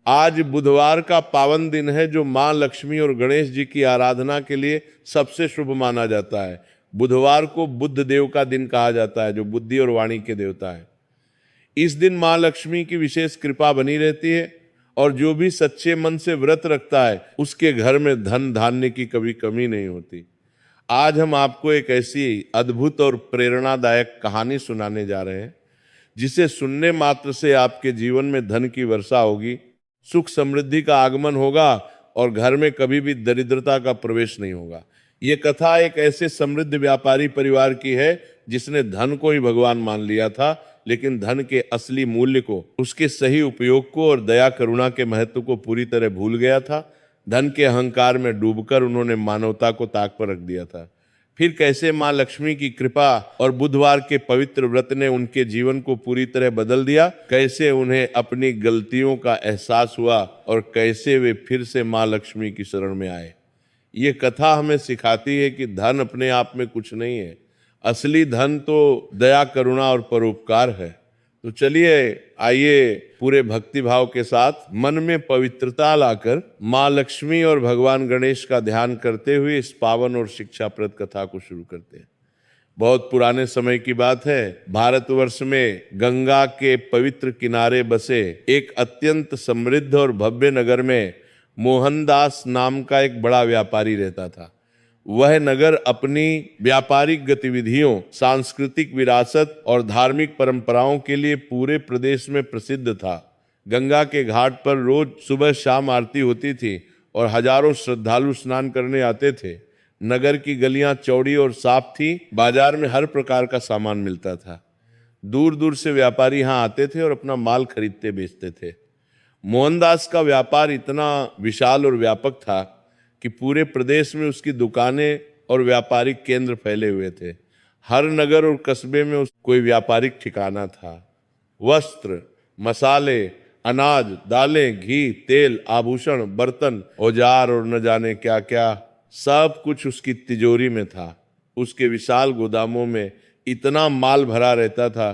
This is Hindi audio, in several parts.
आज बुधवार का पावन दिन है जो माँ लक्ष्मी और गणेश जी की आराधना के लिए सबसे शुभ माना जाता है। बुधवार को बुद्ध देव का दिन कहा जाता है, जो बुद्धि और वाणी के देवता है। इस दिन माँ लक्ष्मी की विशेष कृपा बनी रहती है और जो भी सच्चे मन से व्रत रखता है उसके घर में धन धान्य की कभी कमी नहीं होती। आज हम आपको एक ऐसी अद्भुत और प्रेरणादायक कहानी सुनाने जा रहे हैं जिसे सुनने मात्र से आपके जीवन में धन की वर्षा होगी, सुख समृद्धि का आगमन होगा और घर में कभी भी दरिद्रता का प्रवेश नहीं होगा। ये कथा एक ऐसे समृद्ध व्यापारी परिवार की है जिसने धन को ही भगवान मान लिया था, लेकिन धन के असली मूल्य को, उसके सही उपयोग को और दया करुणा के महत्व को पूरी तरह भूल गया था। धन के अहंकार में डूबकर उन्होंने मानवता को ताक पर रख दिया था। फिर कैसे माँ लक्ष्मी की कृपा और बुधवार के पवित्र व्रत ने उनके जीवन को पूरी तरह बदल दिया, कैसे उन्हें अपनी गलतियों का एहसास हुआ और कैसे वे फिर से माँ लक्ष्मी की शरण में आए। ये कथा हमें सिखाती है कि धन अपने आप में कुछ नहीं है, असली धन तो दया करुणा और परोपकार है। तो चलिए आइए पूरे भक्ति भाव के साथ मन में पवित्रता लाकर माँ लक्ष्मी और भगवान गणेश का ध्यान करते हुए इस पावन और शिक्षाप्रद कथा को शुरू करते हैं। बहुत पुराने समय की बात है। भारतवर्ष में गंगा के पवित्र किनारे बसे एक अत्यंत समृद्ध और भव्य नगर में मोहनदास नाम का एक बड़ा व्यापारी रहता था। वह नगर अपनी व्यापारिक गतिविधियों, सांस्कृतिक विरासत और धार्मिक परंपराओं के लिए पूरे प्रदेश में प्रसिद्ध था। गंगा के घाट पर रोज सुबह शाम आरती होती थी और हजारों श्रद्धालु स्नान करने आते थे। नगर की गलियां चौड़ी और साफ थी। बाजार में हर प्रकार का सामान मिलता था। दूर दूर से व्यापारी यहाँ आते थे और अपना माल खरीदते बेचते थे। मोहनदास का व्यापार इतना विशाल और व्यापक था कि पूरे प्रदेश में उसकी दुकानें और व्यापारिक केंद्र फैले हुए थे। हर नगर और कस्बे में कोई व्यापारिक ठिकाना था। वस्त्र, मसाले, अनाज, दालें, घी, तेल, आभूषण, बर्तन, औजार और न जाने क्या क्या सब कुछ उसकी तिजोरी में था। उसके विशाल गोदामों में इतना माल भरा रहता था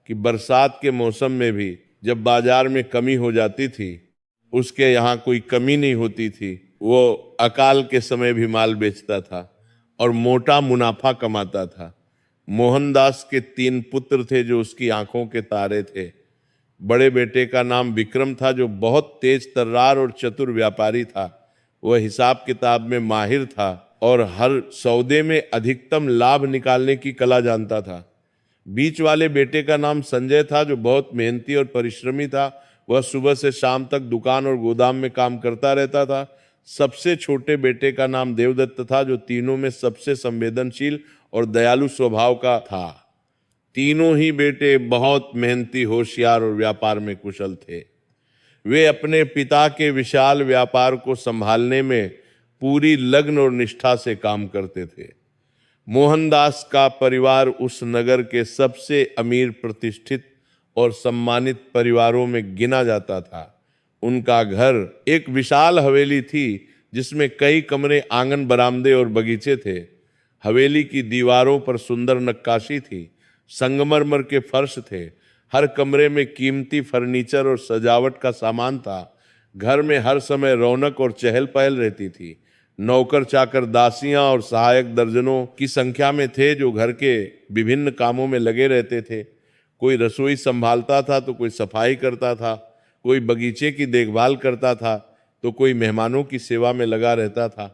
कि बरसात के मौसम में भी जब बाजार में कमी हो जाती थी, उसके यहाँ कोई कमी नहीं होती थी। वो अकाल के समय भी माल बेचता था और मोटा मुनाफा कमाता था। मोहनदास के 3 पुत्र थे जो उसकी आंखों के तारे थे। बड़े बेटे का नाम विक्रम था जो बहुत तेज तर्रार और चतुर व्यापारी था। वह हिसाब किताब में माहिर था और हर सौदे में अधिकतम लाभ निकालने की कला जानता था। बीच वाले बेटे का नाम संजय था जो बहुत मेहनती और परिश्रमी था। वह सुबह से शाम तक दुकान और गोदाम में काम करता रहता था। सबसे छोटे बेटे का नाम देवदत्त था जो तीनों में सबसे संवेदनशील और दयालु स्वभाव का था। तीनों ही बेटे बहुत मेहनती, होशियार और व्यापार में कुशल थे। वे अपने पिता के विशाल व्यापार को संभालने में पूरी लगन और निष्ठा से काम करते थे। मोहनदास का परिवार उस नगर के सबसे अमीर, प्रतिष्ठित और सम्मानित परिवारों में गिना जाता था। उनका घर एक विशाल हवेली थी जिसमें कई कमरे, आंगन, बरामदे और बगीचे थे। हवेली की दीवारों पर सुंदर नक्काशी थी। संगमरमर के फर्श थे। हर कमरे में कीमती फर्नीचर और सजावट का सामान था। घर में हर समय रौनक और चहल पहल रहती थी। नौकर चाकर, दासियां और सहायक दर्जनों की संख्या में थे जो घर के विभिन्न कामों में लगे रहते थे। कोई रसोई संभालता था तो कोई सफाई करता था, कोई बगीचे की देखभाल करता था तो कोई मेहमानों की सेवा में लगा रहता था।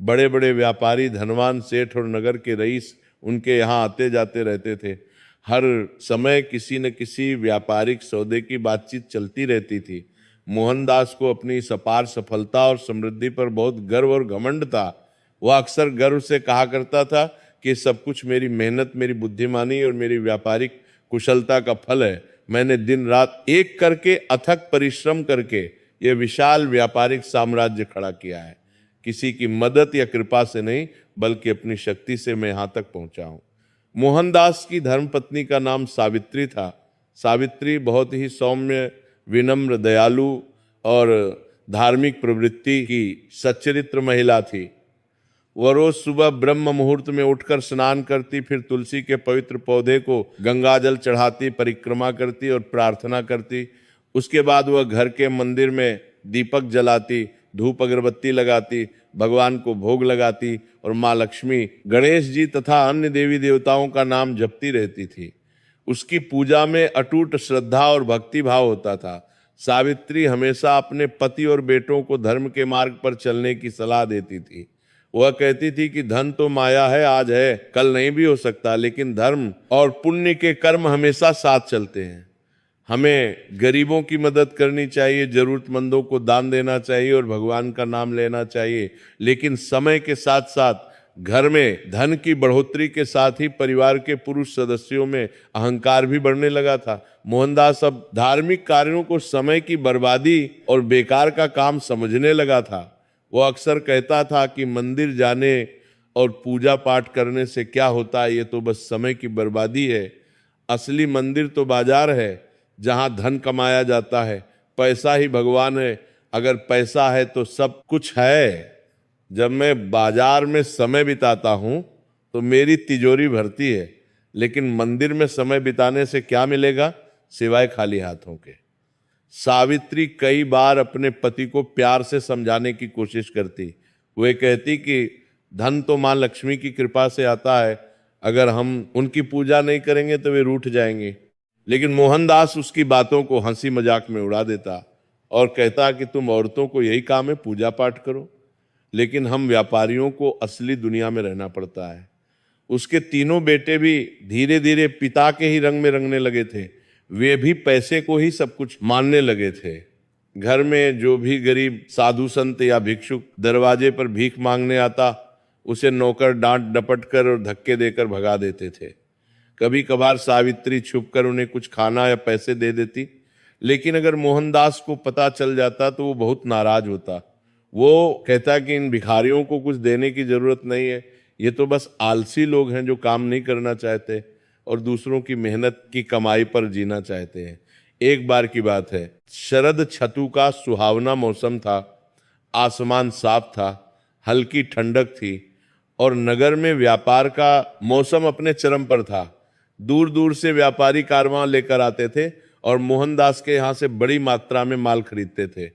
बड़े बड़े व्यापारी, धनवान सेठ और नगर के रईस उनके यहाँ आते जाते रहते थे। हर समय किसी न किसी व्यापारिक सौदे की बातचीत चलती रहती थी। मोहनदास को अपनी इस अपार सफलता और समृद्धि पर बहुत गर्व और घमंड था। वह अक्सर गर्व से कहा करता था कि सब कुछ मेरी मेहनत, मेरी बुद्धिमानी और मेरी व्यापारिक कुशलता का फल है। मैंने दिन रात एक करके, अथक परिश्रम करके यह विशाल व्यापारिक साम्राज्य खड़ा किया है। किसी की मदद या कृपा से नहीं, बल्कि अपनी शक्ति से मैं यहाँ तक पहुँचा हूँ। मोहनदास की धर्मपत्नी का नाम सावित्री था। सावित्री बहुत ही सौम्य, विनम्र, दयालु और धार्मिक प्रवृत्ति की सच्चरित्र महिला थी। वह रोज सुबह ब्रह्म मुहूर्त में उठकर स्नान करती, फिर तुलसी के पवित्र पौधे को गंगाजल चढ़ाती, परिक्रमा करती और प्रार्थना करती। उसके बाद वह घर के मंदिर में दीपक जलाती, धूप अगरबत्ती लगाती, भगवान को भोग लगाती और माँ लक्ष्मी गणेश जी तथा अन्य देवी देवताओं का नाम जपती रहती थी। उसकी पूजा में अटूट श्रद्धा और भक्ति भाव होता था। सावित्री हमेशा अपने पति और बेटों को धर्म के मार्ग पर चलने की सलाह देती थी। वह कहती थी कि धन तो माया है, आज है, कल नहीं भी हो सकता, लेकिन धर्म और पुण्य के कर्म हमेशा साथ चलते हैं। हमें गरीबों की मदद करनी चाहिए, जरूरतमंदों को दान देना चाहिए और भगवान का नाम लेना चाहिए। लेकिन समय के साथ साथ घर में धन की बढ़ोतरी के साथ ही परिवार के पुरुष सदस्यों में अहंकार भी बढ़ने लगा था। मोहनदास अब धार्मिक कार्यों को समय की बर्बादी और बेकार का काम समझने लगा था। वो अक्सर कहता था कि मंदिर जाने और पूजा पाठ करने से क्या होता है, ये तो बस समय की बर्बादी है। असली मंदिर तो बाजार है, जहां धन कमाया जाता है। पैसा ही भगवान है। अगर पैसा है तो सब कुछ है। जब मैं बाजार में समय बिताता हूं तो मेरी तिजोरी भरती है, लेकिन मंदिर में समय बिताने से क्या मिलेगा सिवाय खाली हाथों के। सावित्री कई बार अपने पति को प्यार से समझाने की कोशिश करती। वे कहती कि धन तो माँ लक्ष्मी की कृपा से आता है, अगर हम उनकी पूजा नहीं करेंगे तो वे रूठ जाएंगे। लेकिन मोहनदास उसकी बातों को हंसी मजाक में उड़ा देता और कहता कि तुम औरतों को यही काम है, पूजा पाठ करो। लेकिन हम व्यापारियों को असली दुनिया में रहना पड़ता है। उसके तीनों बेटे भी धीरे धीरे पिता के ही रंग में रंगने लगे थे। वे भी पैसे को ही सब कुछ मानने लगे थे। घर में जो भी गरीब साधु संत या भिक्षुक दरवाजे पर भीख मांगने आता, उसे नौकर डांट डपट कर और धक्के देकर भगा देते थे। कभी कभार सावित्री छुपकर उन्हें कुछ खाना या पैसे दे देती, लेकिन अगर मोहनदास को पता चल जाता तो वो बहुत नाराज होता। वो कहता कि इन भिखारियों को कुछ देने की जरूरत नहीं है, ये तो बस आलसी लोग हैं जो काम नहीं करना चाहते और दूसरों की मेहनत की कमाई पर जीना चाहते हैं। एक बार की बात है, शरद छतु का सुहावना मौसम था। आसमान साफ था, हल्की ठंडक थी और नगर में व्यापार का मौसम अपने चरम पर था। दूर दूर से व्यापारी कारवां लेकर आते थे और मोहनदास के यहाँ से बड़ी मात्रा में माल खरीदते थे।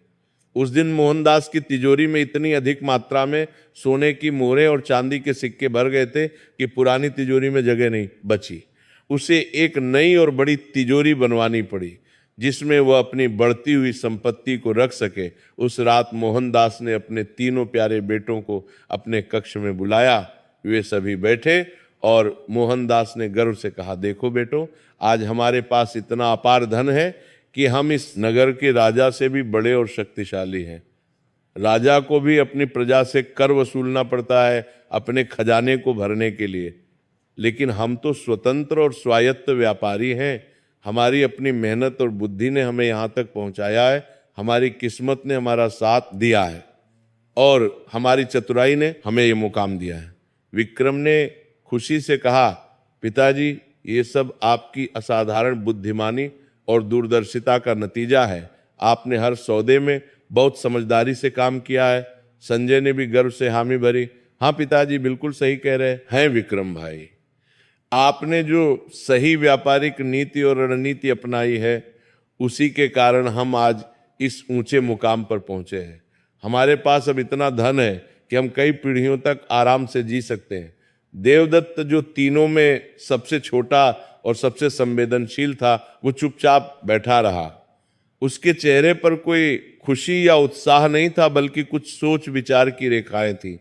उस दिन मोहनदास की तिजोरी में इतनी अधिक मात्रा में सोने की मोहरें और चांदी के सिक्के भर गए थे कि पुरानी तिजोरी में जगह नहीं बची। उसे एक नई और बड़ी तिजोरी बनवानी पड़ी, जिसमें वह अपनी बढ़ती हुई संपत्ति को रख सके। उस रात मोहनदास ने अपने तीनों प्यारे बेटों को अपने कक्ष में बुलाया। वे सभी बैठे और मोहनदास ने गर्व से कहा, देखो बेटो, आज हमारे पास इतना अपार धन है कि हम इस नगर के राजा से भी बड़े और शक्तिशाली हैं। राजा को भी अपनी प्रजा से कर वसूलना पड़ता है अपने खजाने को भरने के लिए, लेकिन हम तो स्वतंत्र और स्वायत्त व्यापारी हैं। हमारी अपनी मेहनत और बुद्धि ने हमें यहाँ तक पहुँचाया है, हमारी किस्मत ने हमारा साथ दिया है और हमारी चतुराई ने हमें ये मुकाम दिया है। विक्रम ने खुशी से कहा, पिताजी, ये सब आपकी असाधारण बुद्धिमानी और दूरदर्शिता का नतीजा है। आपने हर सौदे में बहुत समझदारी से काम किया है। संजय ने भी गर्व से हामी भरी। हाँ पिताजी, बिल्कुल सही कह रहे हैं विक्रम भाई। आपने जो सही व्यापारिक नीति और रणनीति अपनाई है, उसी के कारण हम आज इस ऊंचे मुकाम पर पहुंचे हैं। हमारे पास अब इतना धन है कि हम कई पीढ़ियों तक आराम से जी सकते हैं। देवदत्त जो तीनों में सबसे छोटा और सबसे संवेदनशील था, वो चुपचाप बैठा रहा। उसके चेहरे पर कोई खुशी या उत्साह नहीं था, बल्कि कुछ सोच विचार की रेखाएं थी।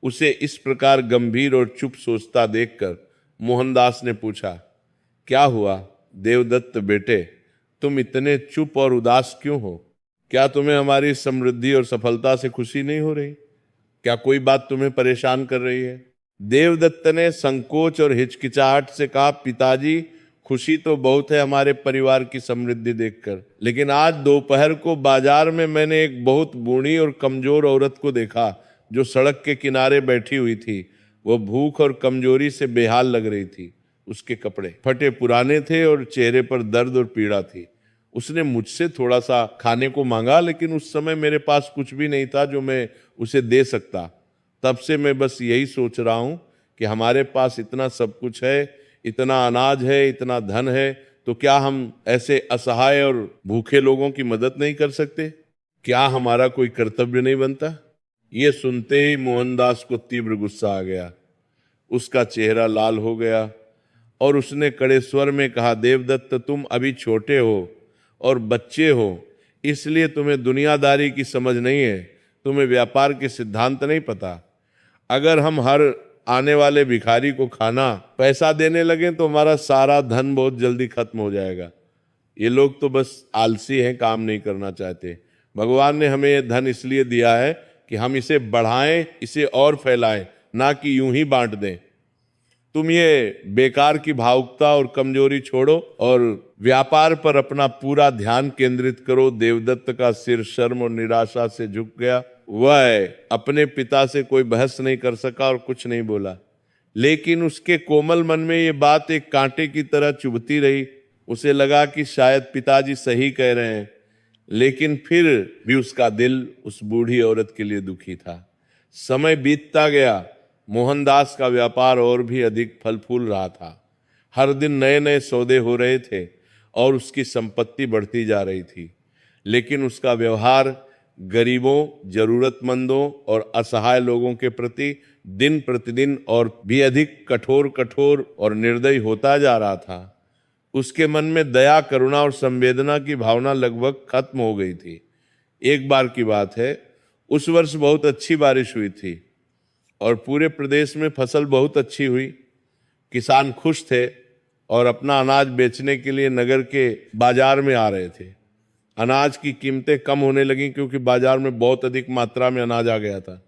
उसे इस प्रकार गंभीर और चुप सोचता देखकर मोहनदास ने पूछा, क्या हुआ देवदत्त बेटे, तुम इतने चुप और उदास क्यों हो? क्या तुम्हें हमारी समृद्धि और सफलता से खुशी नहीं हो रही? क्या कोई बात तुम्हें परेशान कर रही है? देवदत्त ने संकोच और हिचकिचाहट से कहा, पिताजी, खुशी तो बहुत है हमारे परिवार की समृद्धि देखकर, लेकिन आज दोपहर को बाजार में मैंने एक बहुत बूढ़ी और कमजोर औरत को देखा जो सड़क के किनारे बैठी हुई थी। वह भूख और कमजोरी से बेहाल लग रही थी। उसके कपड़े फटे पुराने थे और चेहरे पर दर्द और पीड़ा थी। उसने मुझसे थोड़ा सा खाने को मांगा, लेकिन उस समय मेरे पास कुछ भी नहीं था जो मैं उसे दे सकता। तब से मैं बस यही सोच रहा हूं कि हमारे पास इतना सब कुछ है, इतना अनाज है, इतना धन है, तो क्या हम ऐसे असहाय और भूखे लोगों की मदद नहीं कर सकते? क्या हमारा कोई कर्तव्य नहीं बनता? ये सुनते ही मोहनदास को तीव्र गुस्सा आ गया। उसका चेहरा लाल हो गया और उसने कड़े स्वर में कहा, देवदत्त, तुम अभी छोटे हो और बच्चे हो, इसलिए तुम्हें दुनियादारी की समझ नहीं है, तुम्हें व्यापार के सिद्धांत नहीं पता। अगर हम हर आने वाले भिखारी को खाना पैसा देने लगे तो हमारा सारा धन बहुत जल्दी खत्म हो जाएगा। ये लोग तो बस आलसी हैं, काम नहीं करना चाहते। भगवान ने हमें ये धन इसलिए दिया है कि हम इसे बढ़ाएं, इसे और फैलाएं, ना कि यूं ही बांट दें। तुम ये बेकार की भावुकता और कमजोरी छोड़ो और व्यापार पर अपना पूरा ध्यान केंद्रित करो। देवदत्त का सिर शर्म और निराशा से झुक गया। वह अपने पिता से कोई बहस नहीं कर सका और कुछ नहीं बोला, लेकिन उसके कोमल मन में ये बात एक कांटे की तरह चुभती रही। उसे लगा कि शायद पिताजी सही कह रहे हैं, लेकिन फिर भी उसका दिल उस बूढ़ी औरत के लिए दुखी था। समय बीतता गया, मोहनदास का व्यापार और भी अधिक फल फूल रहा था। हर दिन नए नए सौदे हो रहे थे और उसकी संपत्ति बढ़ती जा रही थी, लेकिन उसका व्यवहार गरीबों, जरूरतमंदों और असहाय लोगों के प्रति दिन प्रतिदिन और भी अधिक कठोर और निर्दयी होता जा रहा था। उसके मन में दया, करुणा और संवेदना की भावना लगभग खत्म हो गई थी। एक बार की बात है, उस वर्ष बहुत अच्छी बारिश हुई थी और पूरे प्रदेश में फसल बहुत अच्छी हुई। किसान खुश थे और अपना अनाज बेचने के लिए नगर के बाजार में आ रहे थे। अनाज की कीमतें कम होने लगीं क्योंकि बाजार में बहुत अधिक मात्रा में अनाज आ गया था।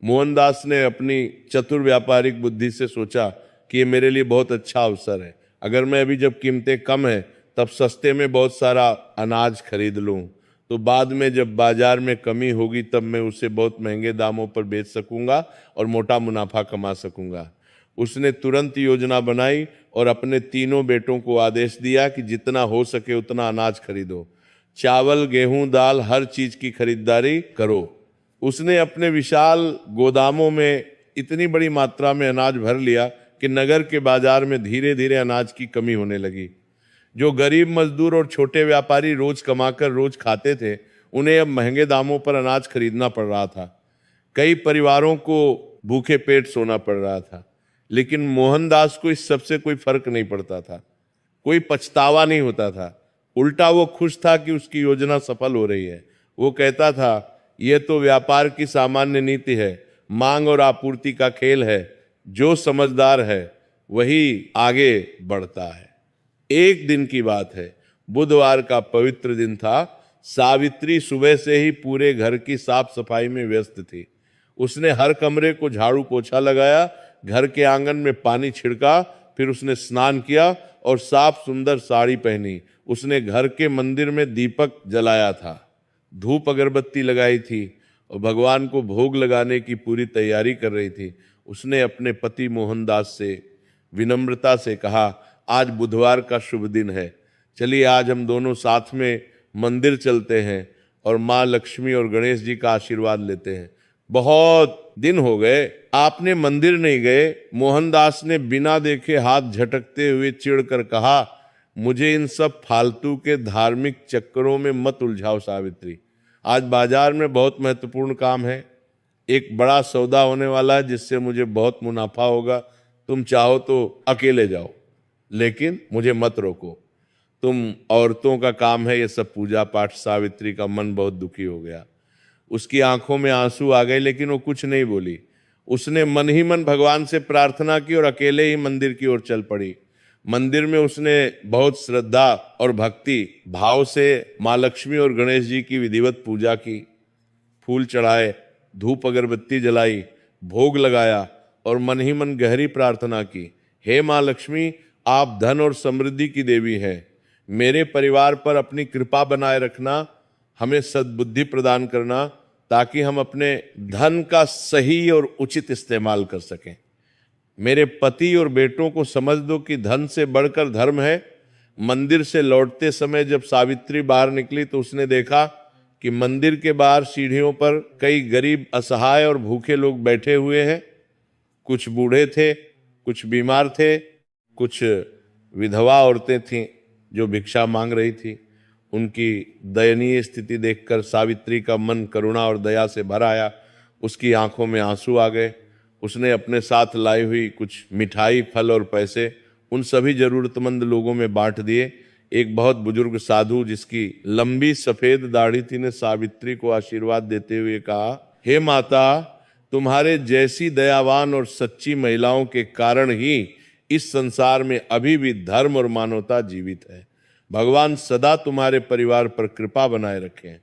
मोहनदास ने अपनी चतुर व्यापारिक बुद्धि से सोचा कि ये मेरे लिए बहुत अच्छा अवसर है। अगर मैं अभी जब कीमतें कम हैं तब सस्ते में बहुत सारा अनाज खरीद लूं, तो बाद में जब बाजार में कमी होगी तब मैं उसे बहुत महंगे दामों पर बेच सकूंगा और मोटा मुनाफा कमा सकूंगा। उसने तुरंत योजना बनाई और अपने तीनों बेटों को आदेश दिया कि जितना हो सके उतना अनाज खरीदो। चावल, गेहूं, दाल, हर चीज की खरीदारी करो। उसने अपने विशाल गोदामों में इतनी बड़ी मात्रा में अनाज भर लिया कि नगर के बाजार में धीरे धीरे अनाज की कमी होने लगी। जो गरीब मजदूर और छोटे व्यापारी रोज कमाकर रोज खाते थे, उन्हें अब महंगे दामों पर अनाज खरीदना पड़ रहा था। कई परिवारों को भूखे पेट सोना पड़ रहा था, लेकिन मोहनदास को इस सबसे कोई फर्क नहीं पड़ता था। कोई पछतावा नहीं होता था। उल्टा वो खुश था कि उसकी योजना सफल हो रही है। वो कहता था, यह तो व्यापार की सामान्य नीति है, मांग और आपूर्ति का खेल है। जो समझदार है वही आगे बढ़ता है। एक दिन की बात है, बुधवार का पवित्र दिन था। सावित्री सुबह से ही पूरे घर की साफ सफाई में व्यस्त थी। उसने हर कमरे को झाड़ू पोछा लगाया, घर के आंगन में पानी छिड़का, फिर उसने स्नान किया और साफ सुंदर साड़ी पहनी। उसने घर के मंदिर में दीपक जलाया था, धूप अगरबत्ती लगाई थी और भगवान को भोग लगाने की पूरी तैयारी कर रही थी। उसने अपने पति मोहनदास से विनम्रता से कहा, आज बुधवार का शुभ दिन है, चलिए आज हम दोनों साथ में मंदिर चलते हैं और माँ लक्ष्मी और गणेश जी का आशीर्वाद लेते हैं। बहुत दिन हो गए आपने मंदिर नहीं गए। मोहनदास ने बिना देखे हाथ झटकते हुए चिढ़कर कहा, मुझे इन सब फालतू के धार्मिक चक्करों में मत उलझाओ सावित्री। आज बाजार में बहुत महत्वपूर्ण काम है, एक बड़ा सौदा होने वाला है जिससे मुझे बहुत मुनाफा होगा। तुम चाहो तो अकेले जाओ, लेकिन मुझे मत रोको। तुम औरतों का काम है ये सब पूजा पाठ। सावित्री का मन बहुत दुखी हो गया। उसकी आंखों में आंसू आ गए, लेकिन वो कुछ नहीं बोली। उसने मन ही मन भगवान से प्रार्थना की और अकेले ही मंदिर की ओर चल पड़ी। मंदिर में उसने बहुत श्रद्धा और भक्ति भाव से माँ लक्ष्मी और गणेश जी की विधिवत पूजा की। फूल चढ़ाए, धूप अगरबत्ती जलाई, भोग लगाया और मन ही मन गहरी प्रार्थना की, हे माँ लक्ष्मी, आप धन और समृद्धि की देवी हैं। मेरे परिवार पर अपनी कृपा बनाए रखना, हमें सद्बुद्धि प्रदान करना, ताकि हम अपने धन का सही और उचित इस्तेमाल कर सकें। मेरे पति और बेटों को समझ दो कि धन से बढ़कर धर्म है। मंदिर से लौटते समय जब सावित्री बाहर निकली तो उसने देखा कि मंदिर के बाहर सीढ़ियों पर कई गरीब, असहाय और भूखे लोग बैठे हुए हैं। कुछ बूढ़े थे, कुछ बीमार थे, कुछ विधवा औरतें थीं जो भिक्षा मांग रही थी। उनकी दयनीय स्थिति देखकर सावित्री का मन करुणा और दया से भर आया। उसकी आंखों में आंसू आ गए। उसने अपने साथ लाई हुई कुछ मिठाई, फल और पैसे उन सभी जरूरतमंद लोगों में बांट दिए। एक बहुत बुजुर्ग साधु जिसकी लंबी सफेद दाढ़ी थी ने सावित्री को आशीर्वाद देते हुए कहा, हे माता, तुम्हारे जैसी दयावान और सच्ची महिलाओं के कारण ही इस संसार में अभी भी धर्म और मानवता जीवित है। भगवान सदा तुम्हारे परिवार पर कृपा बनाए रखें।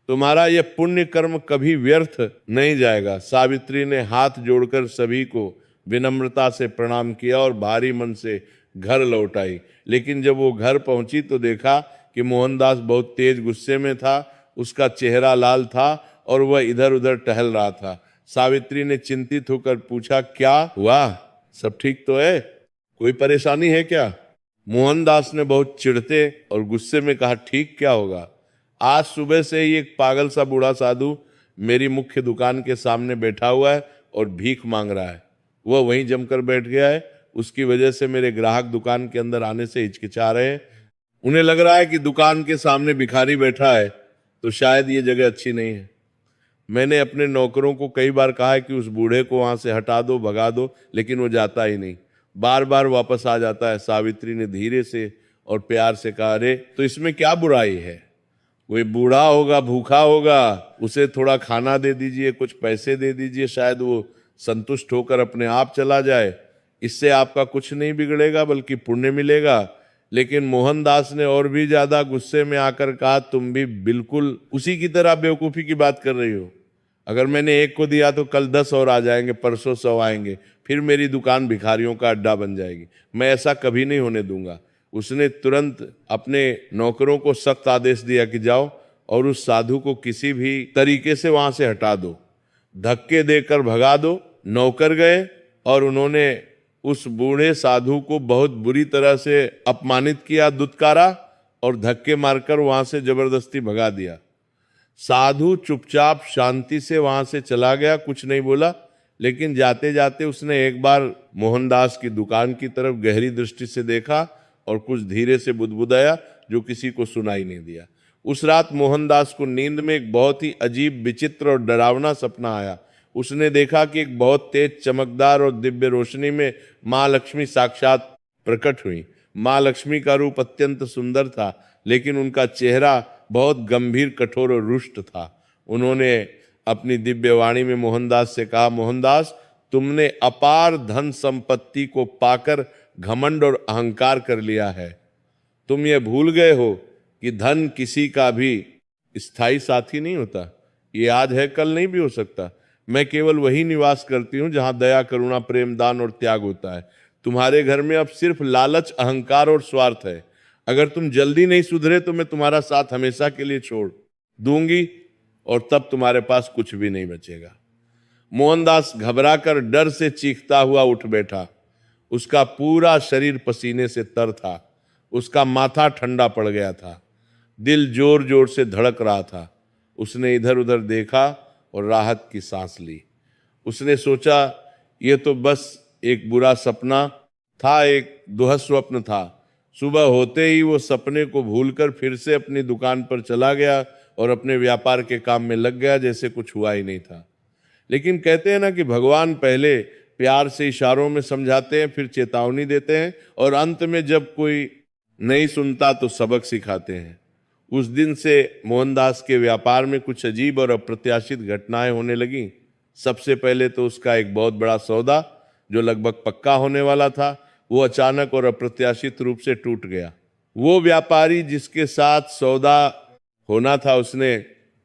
तुम्हारा यह पुण्य कर्म कभी व्यर्थ नहीं जाएगा। सावित्री ने हाथ जोड़कर सभी को विनम्रता से प्रणाम किया और भारी मन से घर लौट आई। लेकिन जब वो घर पहुंची तो देखा कि मोहनदास बहुत तेज गुस्से में था। उसका चेहरा लाल था और वह इधर उधर टहल रहा था। सावित्री ने चिंतित होकर पूछा, क्या हुआ? सब ठीक तो है? कोई परेशानी है क्या? मोहनदास ने बहुत चिढ़ते और गुस्से में कहा, ठीक क्या होगा? आज सुबह से ही एक पागल सा बूढ़ा साधु मेरी मुख्य दुकान के सामने बैठा हुआ है और भीख मांग रहा है। वह वहीं जमकर बैठ गया है। उसकी वजह से मेरे ग्राहक दुकान के अंदर आने से हिचकिचा रहे हैं। उन्हें लग रहा है कि दुकान के सामने भिखारी बैठा है तो शायद ये जगह अच्छी नहीं है। मैंने अपने नौकरों को कई बार कहा है कि उस बूढ़े को वहां से हटा दो, भगा दो, लेकिन वो जाता ही नहीं, बार बार वापस आ जाता है। सावित्री ने धीरे से और प्यार से कहा, अरे तो इसमें क्या बुराई है? कोई बूढ़ा होगा, भूखा होगा, उसे थोड़ा खाना दे दीजिए, कुछ पैसे दे दीजिए, शायद वो संतुष्ट होकर अपने आप चला जाए। इससे आपका कुछ नहीं बिगड़ेगा बल्कि पुण्य मिलेगा। लेकिन मोहनदास ने और भी ज्यादा गुस्से में आकर कहा, तुम भी बिल्कुल उसी की तरह बेवकूफी की बात कर रही हो। अगर मैंने एक को दिया तो कल 10 और आ जाएंगे, परसों 100 आएंगे, फिर मेरी दुकान भिखारियों का अड्डा बन जाएगी। मैं ऐसा कभी नहीं होने दूंगा। उसने तुरंत अपने नौकरों को सख्त आदेश दिया कि जाओ और उस साधु को किसी भी तरीके से वहां से हटा दो, धक्के देकर भगा दो। नौकर गए और उन्होंने उस बूढ़े साधु को बहुत बुरी तरह से अपमानित किया, दुत्कारा और धक्के मारकर वहां से जबरदस्ती भगा दिया। साधु चुपचाप शांति से वहां से चला गया, कुछ नहीं बोला। लेकिन जाते जाते उसने एक बार मोहनदास की दुकान की तरफ गहरी दृष्टि से देखा और कुछ धीरे से बुदबुदाया, जो किसी को सुनाई नहीं दिया। उस रात मोहनदास को नींद में एक बहुत ही अजीब, विचित्र और डरावना सपना आया। उसने देखा कि एक बहुत तेज, चमकदार और दिव्य रोशनी में माँ लक्ष्मी साक्षात प्रकट हुई। माँ लक्ष्मी का रूप अत्यंत सुंदर था, लेकिन उनका चेहरा बहुत गंभीर, कठोर और रुष्ट था। उन्होंने अपनी दिव्य वाणी में मोहनदास से कहा, मोहनदास, तुमने अपार धन संपत्ति को पाकर घमंड और अहंकार कर लिया है। तुम ये भूल गए हो कि धन किसी का भी स्थायी साथी नहीं होता। ये आज है, कल नहीं भी हो सकता। मैं केवल वही निवास करती हूं जहां दया, करुणा, प्रेम, दान और त्याग होता है। तुम्हारे घर में अब सिर्फ लालच, अहंकार और स्वार्थ है। अगर तुम जल्दी नहीं सुधरे तो मैं तुम्हारा साथ हमेशा के लिए छोड़ दूंगी और तब तुम्हारे पास कुछ भी नहीं बचेगा। मोहनदास घबराकर डर से चीखता हुआ उठ बैठा। उसका पूरा शरीर पसीने से तर था। उसका माथा ठंडा पड़ गया था। दिल जोर जोर से धड़क रहा था। उसने इधर उधर देखा और राहत की सांस ली। उसने सोचा, ये तो बस एक बुरा सपना था, एक दुहद स्वप्न था। सुबह होते ही वो सपने को भूलकर फिर से अपनी दुकान पर चला गया और अपने व्यापार के काम में लग गया जैसे कुछ हुआ ही नहीं था। लेकिन कहते हैं ना कि भगवान पहले प्यार से इशारों में समझाते हैं, फिर चेतावनी देते हैं और अंत में जब कोई नहीं सुनता तो सबक सिखाते हैं। उस दिन से मोहनदास के व्यापार में कुछ अजीब और अप्रत्याशित घटनाएं होने लगीं। सबसे पहले तो उसका एक बहुत बड़ा सौदा, जो लगभग पक्का होने वाला था, वो अचानक और अप्रत्याशित रूप से टूट गया। वो व्यापारी जिसके साथ सौदा होना था, उसने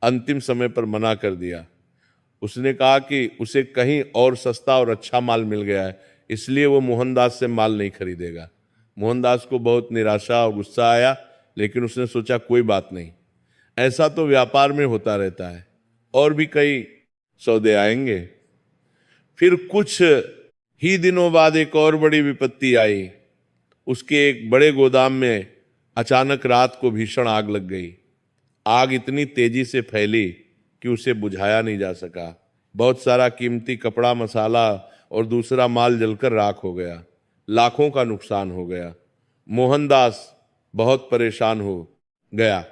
अंतिम समय पर मना कर दिया। उसने कहा कि उसे कहीं और सस्ता और अच्छा माल मिल गया है, इसलिए वो मोहनदास से माल नहीं खरीदेगा। मोहनदास को बहुत निराशा और गुस्सा आया, लेकिन उसने सोचा कोई बात नहीं, ऐसा तो व्यापार में होता रहता है, और भी कई सौदे आएंगे। फिर कुछ ही दिनों बाद एक और बड़ी विपत्ति आई। उसके एक बड़े गोदाम में अचानक रात को भीषण आग लग गई। आग इतनी तेजी से फैली कि उसे बुझाया नहीं जा सका। बहुत सारा कीमती कपड़ा, मसाला और दूसरा माल जलकर राख हो गया। लाखों का नुकसान हो गया। मोहनदास बहुत परेशान हो गया।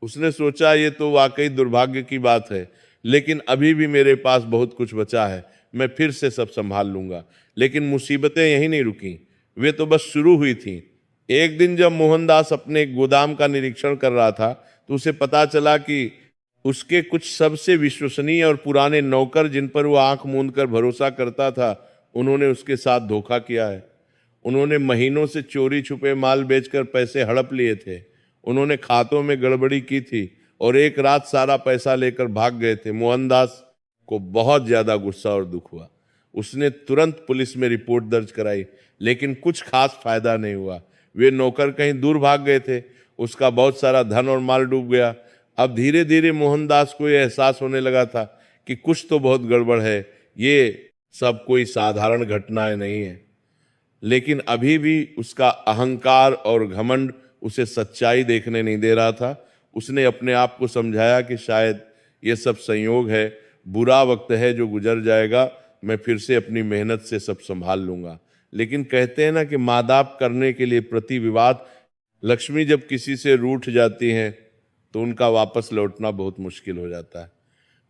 उसने सोचा ये तो वाकई दुर्भाग्य की बात है, लेकिन अभी भी मेरे पास बहुत कुछ बचा है, मैं फिर से सब संभाल लूंगा। लेकिन मुसीबतें यहीं नहीं रुकी, वे तो बस शुरू हुई थीं। एक दिन जब मोहनदास अपने गोदाम का निरीक्षण कर रहा था तो उसे पता चला कि उसके कुछ सबसे विश्वसनीय और पुराने नौकर, जिन पर वो आंख मूंद कर भरोसा करता था, उन्होंने उसके साथ धोखा किया है। उन्होंने महीनों से चोरी छुपे माल बेचकर पैसे हड़प लिए थे। उन्होंने खातों में गड़बड़ी की थी और एक रात सारा पैसा लेकर भाग गए थे। मोहनदास को बहुत ज्यादा गुस्सा और दुख हुआ। उसने तुरंत पुलिस में रिपोर्ट दर्ज कराई, लेकिन कुछ खास फायदा नहीं हुआ। वे नौकर कहीं दूर भाग गए थे, उसका बहुत सारा धन और माल डूब गया। अब धीरे धीरे मोहनदास को यह एहसास होने लगा था कि कुछ तो बहुत गड़बड़ है, ये सब कोई साधारण घटनाएं नहीं है। लेकिन अभी भी उसका अहंकार और घमंड उसे सच्चाई देखने नहीं दे रहा था। उसने अपने आप को समझाया कि शायद ये सब संयोग है, बुरा वक्त है जो गुजर जाएगा, मैं फिर से अपनी मेहनत से सब संभाल लूंगा। लेकिन कहते हैं ना कि मादाप करने के लिए प्रति विवाद, लक्ष्मी जब किसी से रूठ जाती हैं तो उनका वापस लौटना बहुत मुश्किल हो जाता है।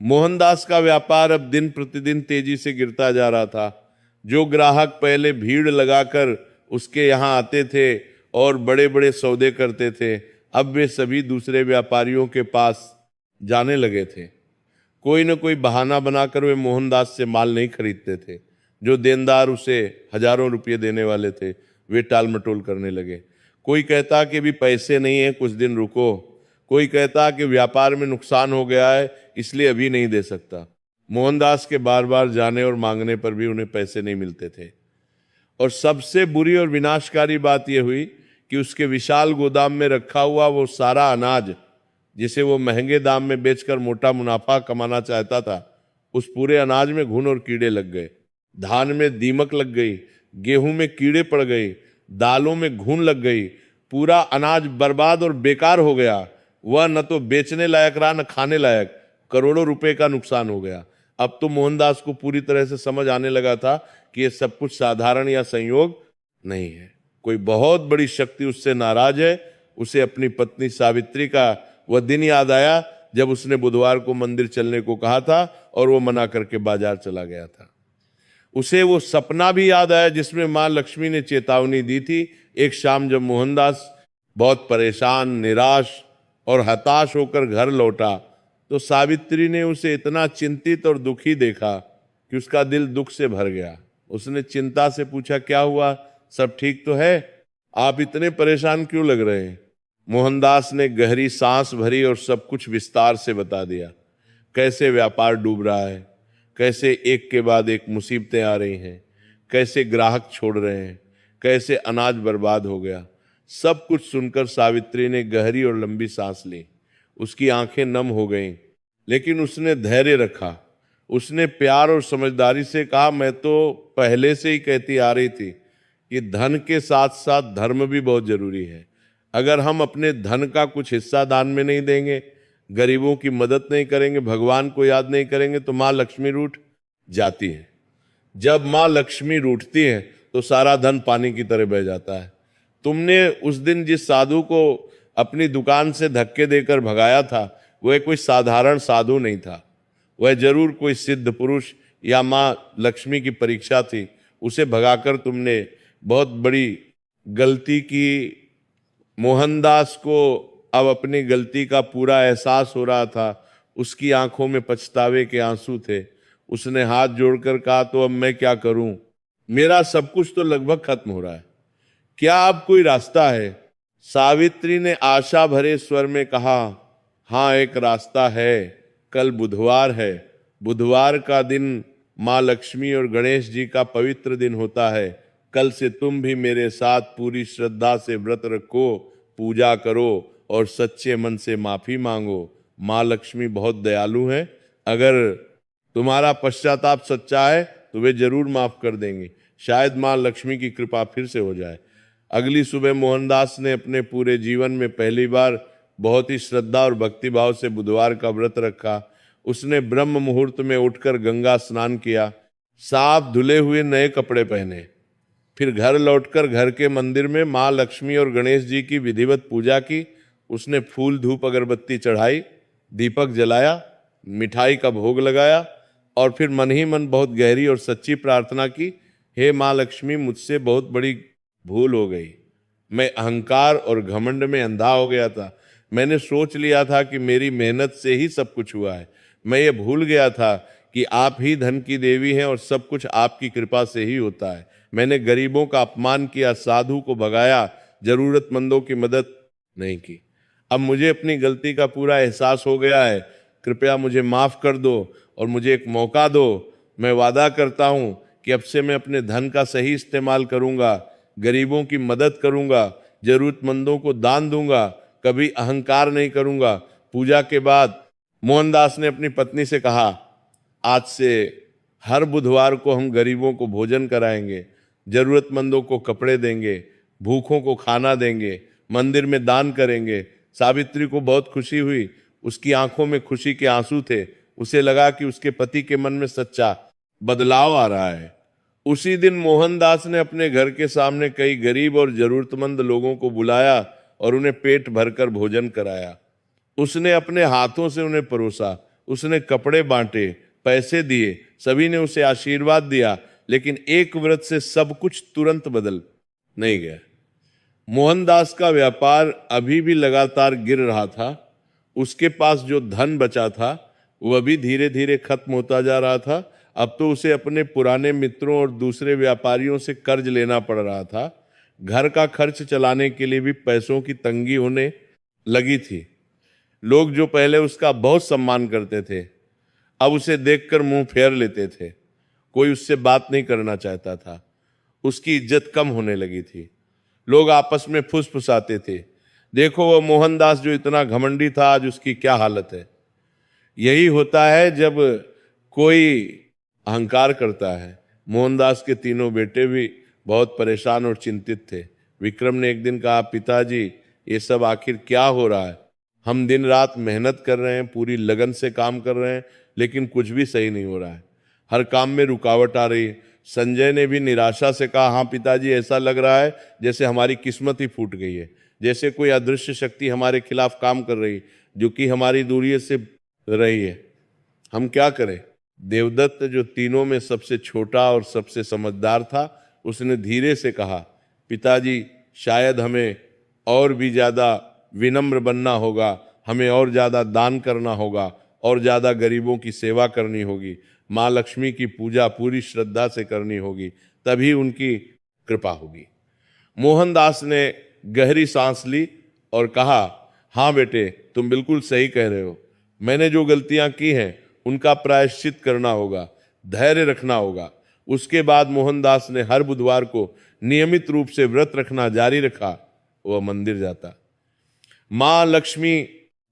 मोहनदास का व्यापार अब दिन प्रतिदिन तेजी से गिरता जा रहा था। जो ग्राहक पहले भीड़ लगाकर उसके यहाँ आते थे और बड़े बड़े सौदे करते थे, अब वे सभी दूसरे व्यापारियों के पास जाने लगे थे। कोई न कोई बहाना बनाकर वे मोहनदास से माल नहीं खरीदते थे। जो देनदार उसे हजारों रुपये देने वाले थे, वे टाल मटोल करने लगे। कोई कहता कि अभी पैसे नहीं है, कुछ दिन रुको। कोई कहता कि व्यापार में नुकसान हो गया है, इसलिए अभी नहीं दे सकता। मोहनदास के बार बार जाने और मांगने पर भी उन्हें पैसे नहीं मिलते थे। और सबसे बुरी और विनाशकारी बात यह हुई कि उसके विशाल गोदाम में रखा हुआ वो सारा अनाज, जिसे वो महंगे दाम में बेचकर मोटा मुनाफा कमाना चाहता था, उस पूरे अनाज में घुन और कीड़े लग गए। धान में दीमक लग गई, गेहूं में कीड़े पड़ गए, दालों में घुन लग गई। पूरा अनाज बर्बाद और बेकार हो गया। वह न तो बेचने लायक रहा न खाने लायक। करोड़ों रुपए का नुकसान हो गया। अब तो मोहनदास को पूरी तरह से समझ आने लगा था कि यह सब कुछ साधारण या संयोग नहीं है, कोई बहुत बड़ी शक्ति उससे नाराज है। उसे अपनी पत्नी सावित्री का वह दिन याद आया जब उसने बुधवार को मंदिर चलने को कहा था और वो मना करके बाजार चला गया था। उसे वो सपना भी याद आया जिसमें मां लक्ष्मी ने चेतावनी दी थी। एक शाम जब मोहनदास बहुत परेशान, निराश और हताश होकर घर लौटा तो सावित्री ने उसे इतना चिंतित और दुखी देखा कि उसका दिल दुख से भर गया। उसने चिंता से पूछा, क्या हुआ, सब ठीक तो है? आप इतने परेशान क्यों लग रहे हैं? मोहनदास ने गहरी सांस भरी और सब कुछ विस्तार से बता दिया। कैसे व्यापार डूब रहा है, कैसे एक के बाद एक मुसीबतें आ रही हैं, कैसे ग्राहक छोड़ रहे हैं, कैसे अनाज बर्बाद हो गया। सब कुछ सुनकर सावित्री ने गहरी और लंबी सांस ली। उसकी आंखें नम हो गईं, लेकिन उसने धैर्य रखा। उसने प्यार और समझदारी से कहा, मैं तो पहले से ही कहती आ रही थी कि धन के साथ साथ धर्म भी बहुत जरूरी है। अगर हम अपने धन का कुछ हिस्सा दान में नहीं देंगे, गरीबों की मदद नहीं करेंगे, भगवान को याद नहीं करेंगे, तो माँ लक्ष्मी रूठ जाती है। जब माँ लक्ष्मी रूठती है तो सारा धन पानी की तरह बह जाता है। तुमने उस दिन जिस साधु को अपनी दुकान से धक्के देकर भगाया था, वह कोई साधारण साधु नहीं था। वह जरूर कोई सिद्ध पुरुष या माँ लक्ष्मी की परीक्षा थी। उसे भगाकर तुमने बहुत बड़ी गलती की। मोहनदास को अब अपनी गलती का पूरा एहसास हो रहा था। उसकी आंखों में पछतावे के आंसू थे। उसने हाथ जोड़कर कहा, तो अब मैं क्या करूं? मेरा सब कुछ तो लगभग खत्म हो रहा है, क्या अब कोई रास्ता है? सावित्री ने आशा भरे स्वर में कहा, हाँ एक रास्ता है। कल बुधवार है। बुधवार का दिन माँ लक्ष्मी और गणेश जी का पवित्र दिन होता है। कल से तुम भी मेरे साथ पूरी श्रद्धा से व्रत रखो, पूजा करो और सच्चे मन से माफी मांगो। माँ लक्ष्मी बहुत दयालु हैं। अगर तुम्हारा पश्चाताप सच्चा है तो वे जरूर माफ कर देंगे। शायद माँ लक्ष्मी की कृपा फिर से हो जाए। अगली सुबह मोहनदास ने अपने पूरे जीवन में पहली बार बहुत ही श्रद्धा और भक्तिभाव से बुधवार का व्रत रखा। उसने ब्रह्म मुहूर्त में उठकर गंगा स्नान किया, साफ धुले हुए नए कपड़े पहने, फिर घर लौटकर घर के मंदिर में माँ लक्ष्मी और गणेश जी की विधिवत पूजा की। उसने फूल धूप अगरबत्ती चढ़ाई, दीपक जलाया, मिठाई का भोग लगाया और फिर मन ही मन बहुत गहरी और सच्ची प्रार्थना की, हे माँ लक्ष्मी, मुझसे बहुत बड़ी भूल हो गई। मैं अहंकार और घमंड में अंधा हो गया था। मैंने सोच लिया था कि मेरी मेहनत से ही सब कुछ हुआ है। मैं ये भूल गया था कि आप ही धन की देवी हैं और सब कुछ आपकी कृपा से ही होता है। मैंने गरीबों का अपमान किया, साधु को भगाया, जरूरतमंदों की मदद नहीं की। अब मुझे अपनी गलती का पूरा एहसास हो गया है। कृपया मुझे माफ कर दो और मुझे एक मौका दो। मैं वादा करता हूं कि अब से मैं अपने धन का सही इस्तेमाल करूंगा, गरीबों की मदद करूंगा, जरूरतमंदों को दान दूंगा, कभी अहंकार नहीं करूंगा। पूजा के बाद मोहनदास ने अपनी पत्नी से कहा, आज से हर बुधवार को हम गरीबों को भोजन कराएंगे, जरूरतमंदों को कपड़े देंगे, भूखों को खाना देंगे, मंदिर में दान करेंगे। सावित्री को बहुत खुशी हुई, उसकी आंखों में खुशी के आंसू थे। उसे लगा कि उसके पति के मन में सच्चा बदलाव आ रहा है। उसी दिन मोहनदास ने अपने घर के सामने कई गरीब और जरूरतमंद लोगों को बुलाया और उन्हें पेट भरकर भोजन कराया। उसने अपने हाथों से उन्हें परोसा, उसने कपड़े बांटे, पैसे दिए, सभी ने उसे आशीर्वाद दिया। लेकिन एक व्रत से सब कुछ तुरंत बदल नहीं गया। मोहनदास का व्यापार अभी भी लगातार गिर रहा था। उसके पास जो धन बचा था वह भी धीरे धीरे खत्म होता जा रहा था। अब तो उसे अपने पुराने मित्रों और दूसरे व्यापारियों से कर्ज लेना पड़ रहा था। घर का खर्च चलाने के लिए भी पैसों की तंगी होने लगी थी। लोग जो पहले उसका बहुत सम्मान करते थे, अब उसे देखकर मुंह फेर लेते थे। कोई उससे बात नहीं करना चाहता था। उसकी इज्जत कम होने लगी थी। लोग आपस में फुसफुसाते थे, देखो वो मोहनदास जो इतना घमंडी था, आज उसकी क्या हालत है। यही होता है जब कोई अहंकार करता है। मोहनदास के तीनों बेटे भी बहुत परेशान और चिंतित थे। विक्रम ने एक दिन कहा, पिताजी ये सब आखिर क्या हो रहा है? हम दिन रात मेहनत कर रहे हैं, पूरी लगन से काम कर रहे हैं, लेकिन कुछ भी सही नहीं हो रहा है। हर काम में रुकावट आ रही है। संजय ने भी निराशा से कहा, हाँ पिताजी, ऐसा लग रहा है जैसे हमारी किस्मत ही फूट गई है, जैसे कोई अदृश्य शक्ति हमारे खिलाफ काम कर रही है, जो कि हमारी दूरी से रही है। हम क्या करें? देवदत्त, जो तीनों में सबसे छोटा और सबसे समझदार था, उसने धीरे से कहा, पिताजी शायद हमें और भी ज़्यादा विनम्र बनना होगा, हमें और ज़्यादा दान करना होगा और ज़्यादा गरीबों की सेवा करनी होगी। माँ लक्ष्मी की पूजा पूरी श्रद्धा से करनी होगी, तभी उनकी कृपा होगी। मोहनदास ने गहरी सांस ली और कहा, हाँ बेटे, तुम बिल्कुल सही कह रहे हो। मैंने जो गलतियां की हैं उनका प्रायश्चित करना होगा, धैर्य रखना होगा। उसके बाद मोहनदास ने हर बुधवार को नियमित रूप से व्रत रखना जारी रखा। वह मंदिर जाता, माँ लक्ष्मी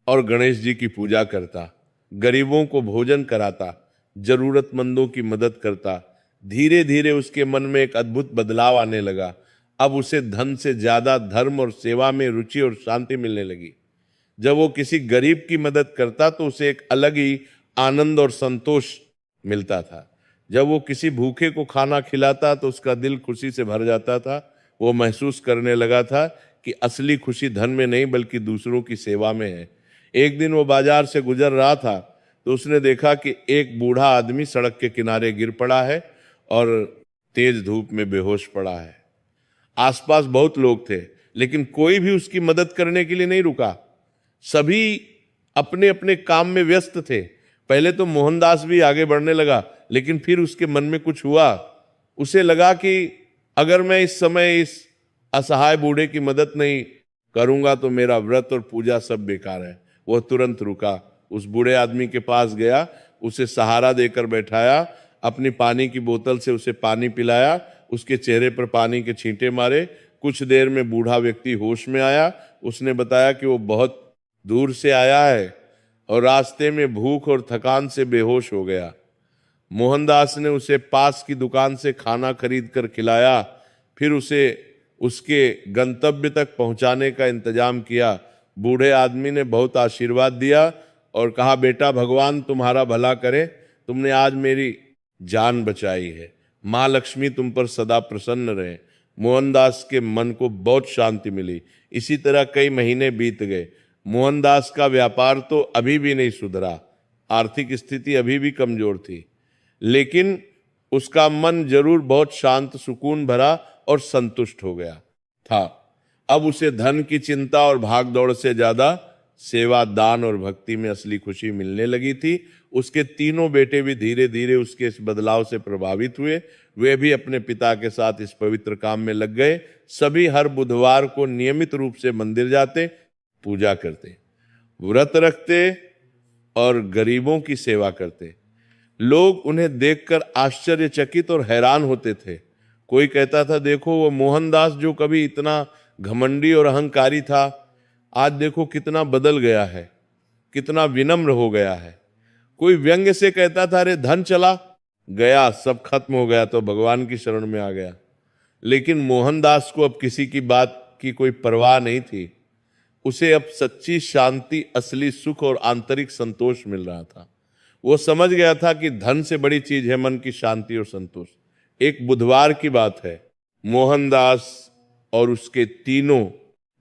और गणेश जी की पूजा करता, गरीबों को भोजन कराता, जरूरतमंदों की मदद करता। धीरे धीरे उसके मन में एक अद्भुत बदलाव आने लगा। अब उसे धन से ज्यादा धर्म और सेवा में रुचि और शांति मिलने लगी। जब वो किसी गरीब की मदद करता तो उसे एक अलग ही आनंद और संतोष मिलता था। जब वो किसी भूखे को खाना खिलाता तो उसका दिल खुशी से भर जाता था। वो महसूस करने लगा था कि असली खुशी धन में नहीं बल्कि दूसरों की सेवा में है। एक दिन वो बाजार से गुजर रहा था तो उसने देखा कि एक बूढ़ा आदमी सड़क के किनारे गिर पड़ा है और तेज धूप में बेहोश पड़ा है। आसपास बहुत लोग थे, लेकिन कोई भी उसकी मदद करने के लिए नहीं रुका। सभी अपने अपने काम में व्यस्त थे। पहले तो मोहनदास भी आगे बढ़ने लगा, लेकिन फिर उसके मन में कुछ हुआ। उसे लगा कि अगर मैं इस समय इस असहाय बूढ़े की मदद नहीं करूंगा तो मेरा व्रत और पूजा सब बेकार है। वह तुरंत रुका, उस बूढ़े आदमी के पास गया, उसे सहारा देकर बैठाया, अपनी पानी की बोतल से उसे पानी पिलाया, उसके चेहरे पर पानी के छींटे मारे। कुछ देर में बूढ़ा व्यक्ति होश में आया। उसने बताया कि वो बहुत दूर से आया है और रास्ते में भूख और थकान से बेहोश हो गया। मोहनदास ने उसे पास की दुकान से खाना खरीद कर खिलाया, फिर उसे उसके गंतव्य तक पहुंचाने का इंतजाम किया। बूढ़े आदमी ने बहुत आशीर्वाद दिया और कहा, बेटा भगवान तुम्हारा भला करे, तुमने आज मेरी जान बचाई है, माँ लक्ष्मी तुम पर सदा प्रसन्न रहे। मोहनदास के मन को बहुत शांति मिली। इसी तरह कई महीने बीत गए। मोहनदास का व्यापार तो अभी भी नहीं सुधरा, आर्थिक स्थिति अभी भी कमजोर थी, लेकिन उसका मन जरूर बहुत शांत, सुकून भरा और संतुष्ट हो गया था। अब उसे धन की चिंता और भाग दौड़ से ज्यादा सेवा, दान और भक्ति में असली खुशी मिलने लगी थी। उसके तीनों बेटे भी धीरे धीरे उसके इस बदलाव से प्रभावित हुए। वे भी अपने पिता के साथ इस पवित्र काम में लग गए। सभी हर बुधवार को नियमित रूप से मंदिर जाते, पूजा करते, व्रत रखते और गरीबों की सेवा करते। लोग उन्हें देखकर आश्चर्यचकित और हैरान होते थे। कोई कहता था, देखो वो मोहनदास जो कभी इतना घमंडी और अहंकारी था, आज देखो कितना बदल गया है, कितना विनम्र हो गया है। कोई व्यंग्य से कहता था, अरे धन चला गया, सब खत्म हो गया, तो भगवान की शरण में आ गया। लेकिन मोहनदास को अब किसी की बात की कोई परवाह नहीं थी। उसे अब सच्ची शांति, असली सुख और आंतरिक संतोष मिल रहा था। वो समझ गया था कि धन से बड़ी चीज है मन की शांति और संतोष। एक बुधवार की बात है, मोहनदास और उसके तीनों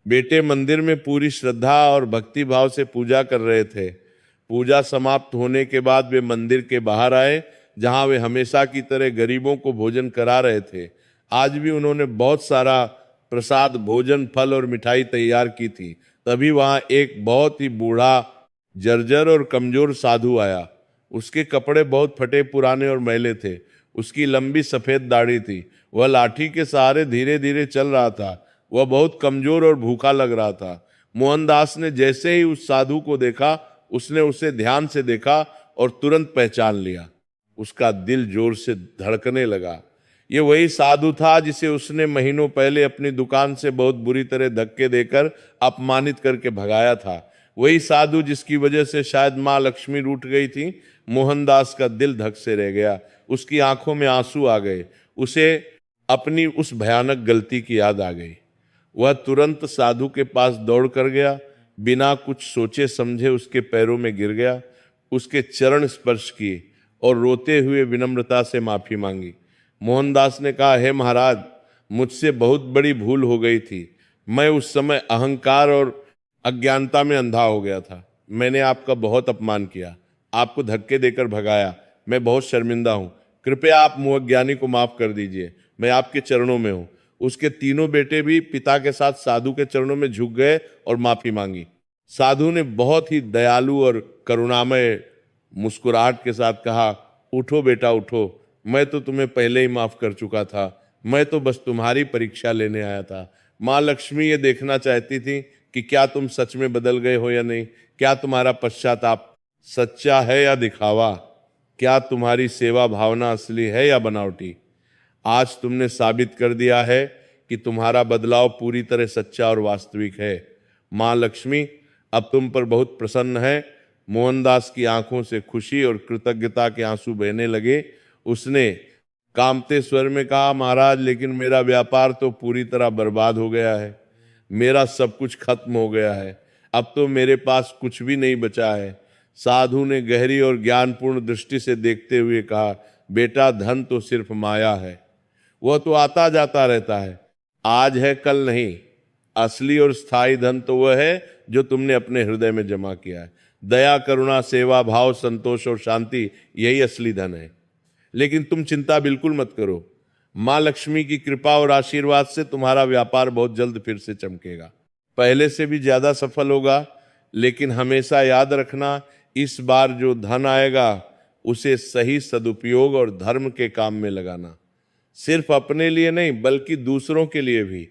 बेटे मंदिर में पूरी श्रद्धा और भक्ति भाव से पूजा कर रहे थे। पूजा समाप्त होने के बाद वे मंदिर के बाहर आए, जहां वे हमेशा की तरह गरीबों को भोजन करा रहे थे। आज भी उन्होंने बहुत सारा प्रसाद, भोजन, फल और मिठाई तैयार की थी। तभी वहां एक बहुत ही बूढ़ा, जर्जर और कमजोर साधु आया। उसके कपड़े बहुत फटे पुराने और मैले थे। उसकी लंबी सफेद दाढ़ी थी। वह लाठी के सहारे धीरे धीरे चल रहा था। वह बहुत कमजोर और भूखा लग रहा था। मोहनदास ने जैसे ही उस साधु को देखा, उसने उसे ध्यान से देखा और तुरंत पहचान लिया। उसका दिल जोर से धड़कने लगा। ये वही साधु था जिसे उसने महीनों पहले अपनी दुकान से बहुत बुरी तरह धक्के देकर अपमानित करके भगाया था। वही साधु जिसकी वजह से शायद मां लक्ष्मी रूठ गई थी। मोहनदास का दिल धक से रह गया। उसकी आंखों में आंसू आ गए। उसे अपनी उस भयानक गलती की याद आ गई। वह तुरंत साधु के पास दौड़ कर गया। बिना कुछ सोचे समझे उसके पैरों में गिर गया, उसके चरण स्पर्श किए और रोते हुए विनम्रता से माफी मांगी। मोहनदास ने कहा, हे महाराज, मुझसे बहुत बड़ी भूल हो गई थी। मैं उस समय अहंकार और अज्ञानता में अंधा हो गया था। मैंने आपका बहुत अपमान किया, आपको धक्के देकर भगाया। मैं बहुत शर्मिंदा हूँ। कृपया आप मोहज्ञानी को माफ कर दीजिए। मैं आपके चरणों में हूँ। उसके तीनों बेटे भी पिता के साथ साधु के चरणों में झुक गए और माफी मांगी। साधु ने बहुत ही दयालु और करुणामय मुस्कुराहट के साथ कहा, उठो बेटा उठो, मैं तो तुम्हें पहले ही माफ कर चुका था। मैं तो बस तुम्हारी परीक्षा लेने आया था। माँ लक्ष्मी ये देखना चाहती थी कि क्या तुम सच में बदल गए हो या नहीं, क्या तुम्हारा पश्चाताप सच्चा है या दिखावा, क्या तुम्हारी सेवा भावना असली है या बनावटी। आज तुमने साबित कर दिया है कि तुम्हारा बदलाव पूरी तरह सच्चा और वास्तविक है। माँ लक्ष्मी अब तुम पर बहुत प्रसन्न है। मोहनदास की आंखों से खुशी और कृतज्ञता के आंसू बहने लगे। उसने कांपते स्वर में कहा, महाराज, लेकिन मेरा व्यापार तो पूरी तरह बर्बाद हो गया है। मेरा सब कुछ खत्म हो गया है। अब तो मेरे पास कुछ भी नहीं बचा है। साधु ने गहरी और ज्ञानपूर्ण दृष्टि से देखते हुए कहा, बेटा, धन तो सिर्फ माया है। वह तो आता जाता रहता है, आज है कल नहीं। असली और स्थायी धन तो वह है जो तुमने अपने हृदय में जमा किया है। दया, करुणा, सेवा भाव, संतोष और शांति, यही असली धन है। लेकिन तुम चिंता बिल्कुल मत करो। माँ लक्ष्मी की कृपा और आशीर्वाद से तुम्हारा व्यापार बहुत जल्द फिर से चमकेगा, पहले से भी ज्यादा सफल होगा। लेकिन हमेशा याद रखना, इस बार जो धन आएगा उसे सही सदुपयोग और धर्म के काम में लगाना। सिर्फ अपने लिए नहीं, बल्कि दूसरों के लिए भी।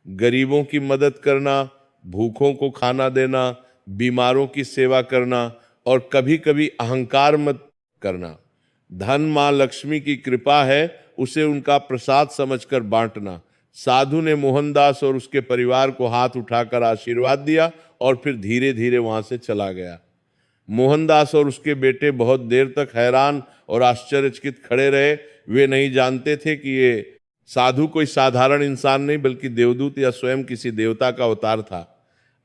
गरीबों की मदद करना, भूखों को खाना देना, बीमारों की सेवा करना और कभी कभी अहंकार मत करना। धन माँ लक्ष्मी की कृपा है, उसे उनका प्रसाद समझकर बांटना। साधु ने मोहनदास और उसके परिवार को हाथ उठाकर आशीर्वाद दिया और फिर धीरे धीरे वहां से चला गया। मोहनदास और उसके बेटे बहुत देर तक हैरान और आश्चर्यचकित खड़े रहे। वे नहीं जानते थे कि ये साधु कोई साधारण इंसान नहीं, बल्कि देवदूत या स्वयं किसी देवता का अवतार था।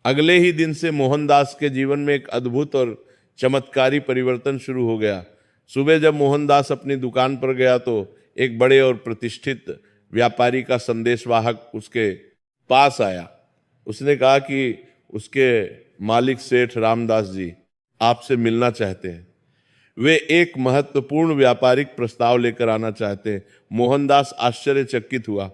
अगले ही दिन से मोहनदास के जीवन में एक अद्भुत और चमत्कारी परिवर्तन शुरू हो गया। सुबह जब मोहनदास अपनी दुकान पर गया तो एक बड़े और प्रतिष्ठित व्यापारी का संदेशवाहक उसके पास आया। उसने कहा कि उसके मालिक सेठ रामदास जी आपसे मिलना चाहते हैं। वे एक महत्वपूर्ण व्यापारिक प्रस्ताव लेकर आना चाहते हैं। मोहनदास आश्चर्यचकित हुआ।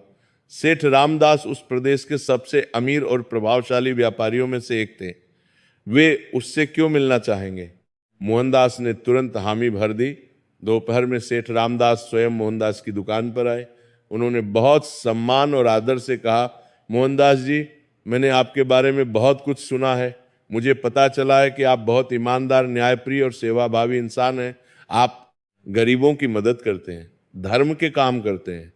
सेठ रामदास उस प्रदेश के सबसे अमीर और प्रभावशाली व्यापारियों में से एक थे। वे उससे क्यों मिलना चाहेंगे? मोहनदास ने तुरंत हामी भर दी। दोपहर में सेठ रामदास स्वयं मोहनदास की दुकान पर आए। उन्होंने बहुत सम्मान और आदर से कहा, मोहनदास जी, मैंने आपके बारे में बहुत कुछ सुना है। मुझे पता चला है कि आप बहुत ईमानदार, न्यायप्रिय और सेवाभावी इंसान हैं। आप गरीबों की मदद करते हैं, धर्म के काम करते हैं।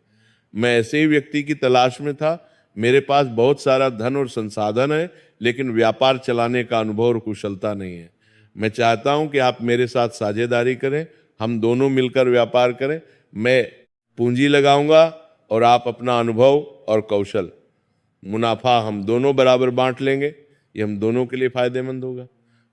मैं ऐसे ही व्यक्ति की तलाश में था। मेरे पास बहुत सारा धन और संसाधन है, लेकिन व्यापार चलाने का अनुभव और कुशलता नहीं है। मैं चाहता हूं कि आप मेरे साथ साझेदारी करें, हम दोनों मिलकर व्यापार करें। मैं पूंजी लगाऊंगा और आप अपना अनुभव और कौशल, मुनाफा हम दोनों बराबर बांट लेंगे। ये हम दोनों के लिए फायदेमंद होगा।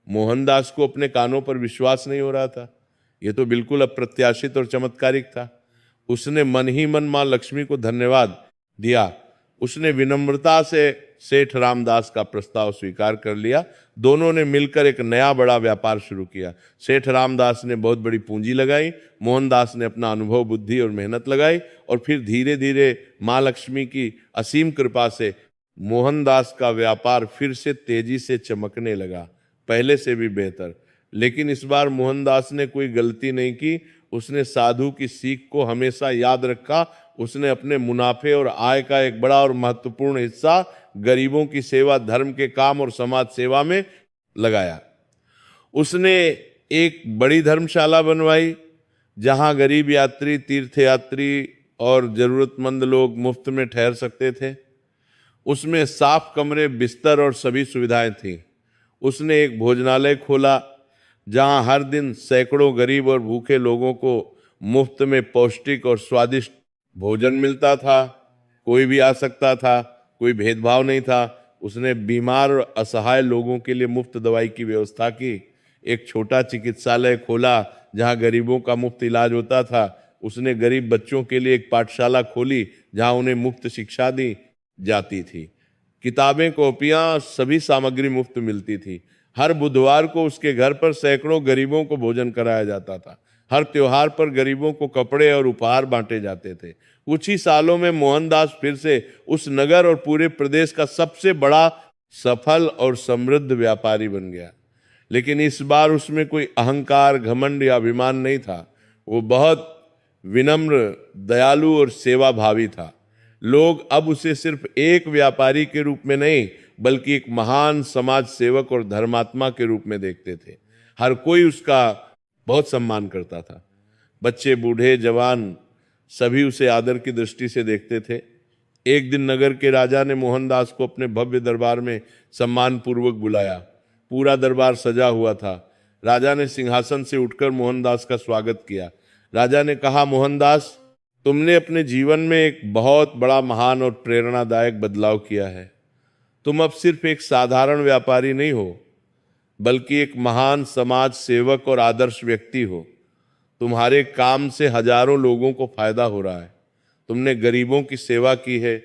मोहनदास को अपने कानों पर विश्वास नहीं हो रहा था। ये तो बिल्कुल अप्रत्याशित और चमत्कारिक था। उसने मन ही मन मां लक्ष्मी को धन्यवाद दिया। उसने विनम्रता से सेठ रामदास का प्रस्ताव स्वीकार कर लिया। दोनों ने मिलकर एक नया बड़ा व्यापार शुरू किया। सेठ रामदास ने बहुत बड़ी पूंजी लगाई, मोहनदास ने अपना अनुभव, बुद्धि और मेहनत लगाई, और फिर धीरे धीरे मां लक्ष्मी की असीम कृपा से मोहनदास का व्यापार फिर से तेजी से चमकने लगा, पहले से भी बेहतर। लेकिन इस बार मोहनदास ने कोई गलती नहीं की। उसने साधु की सीख को हमेशा याद रखा। उसने अपने मुनाफे और आय का एक बड़ा और महत्वपूर्ण हिस्सा गरीबों की सेवा, धर्म के काम और समाज सेवा में लगाया। उसने एक बड़ी धर्मशाला बनवाई जहां गरीब यात्री, तीर्थयात्री और जरूरतमंद लोग मुफ्त में ठहर सकते थे। उसमें साफ कमरे, बिस्तर और सभी सुविधाएं थीं। उसने एक भोजनालय खोला जहां हर दिन सैकड़ों गरीब और भूखे लोगों को मुफ्त में पौष्टिक और स्वादिष्ट भोजन मिलता था। कोई भी आ सकता था, कोई भेदभाव नहीं था। उसने बीमार और असहाय लोगों के लिए मुफ्त दवाई की व्यवस्था की। एक छोटा चिकित्सालय खोला जहां गरीबों का मुफ्त इलाज होता था। उसने गरीब बच्चों के लिए एक पाठशाला खोली जहां उन्हें मुफ्त शिक्षा दी जाती थी। किताबें, कॉपियां, सभी सामग्री मुफ्त मिलती थी। हर बुधवार को उसके घर पर सैकड़ों गरीबों को भोजन कराया जाता था। हर त्योहार पर गरीबों को कपड़े और उपहार बांटे जाते थे। कुछ ही सालों में मोहनदास फिर से उस नगर और पूरे प्रदेश का सबसे बड़ा, सफल और समृद्ध व्यापारी बन गया। लेकिन इस बार उसमें कोई अहंकार, घमंड या अभिमान नहीं था। वो बहुत विनम्र, दयालु और सेवाभावी था। लोग अब उसे सिर्फ एक व्यापारी के रूप में नहीं, बल्कि एक महान समाज सेवक और धर्मात्मा के रूप में देखते थे। हर कोई उसका बहुत सम्मान करता था। बच्चे, बूढ़े, जवान सभी उसे आदर की दृष्टि से देखते थे। एक दिन नगर के राजा ने मोहनदास को अपने भव्य दरबार में सम्मान पूर्वक बुलाया। पूरा दरबार सजा हुआ था। राजा ने सिंहासन से उठकर मोहनदास का स्वागत किया। राजा ने कहा, मोहनदास, तुमने अपने जीवन में एक बहुत बड़ा, महान और प्रेरणादायक बदलाव किया है। तुम अब सिर्फ एक साधारण व्यापारी नहीं हो, बल्कि एक महान समाज सेवक और आदर्श व्यक्ति हो। तुम्हारे काम से हजारों लोगों को फायदा हो रहा है। तुमने गरीबों की सेवा की है,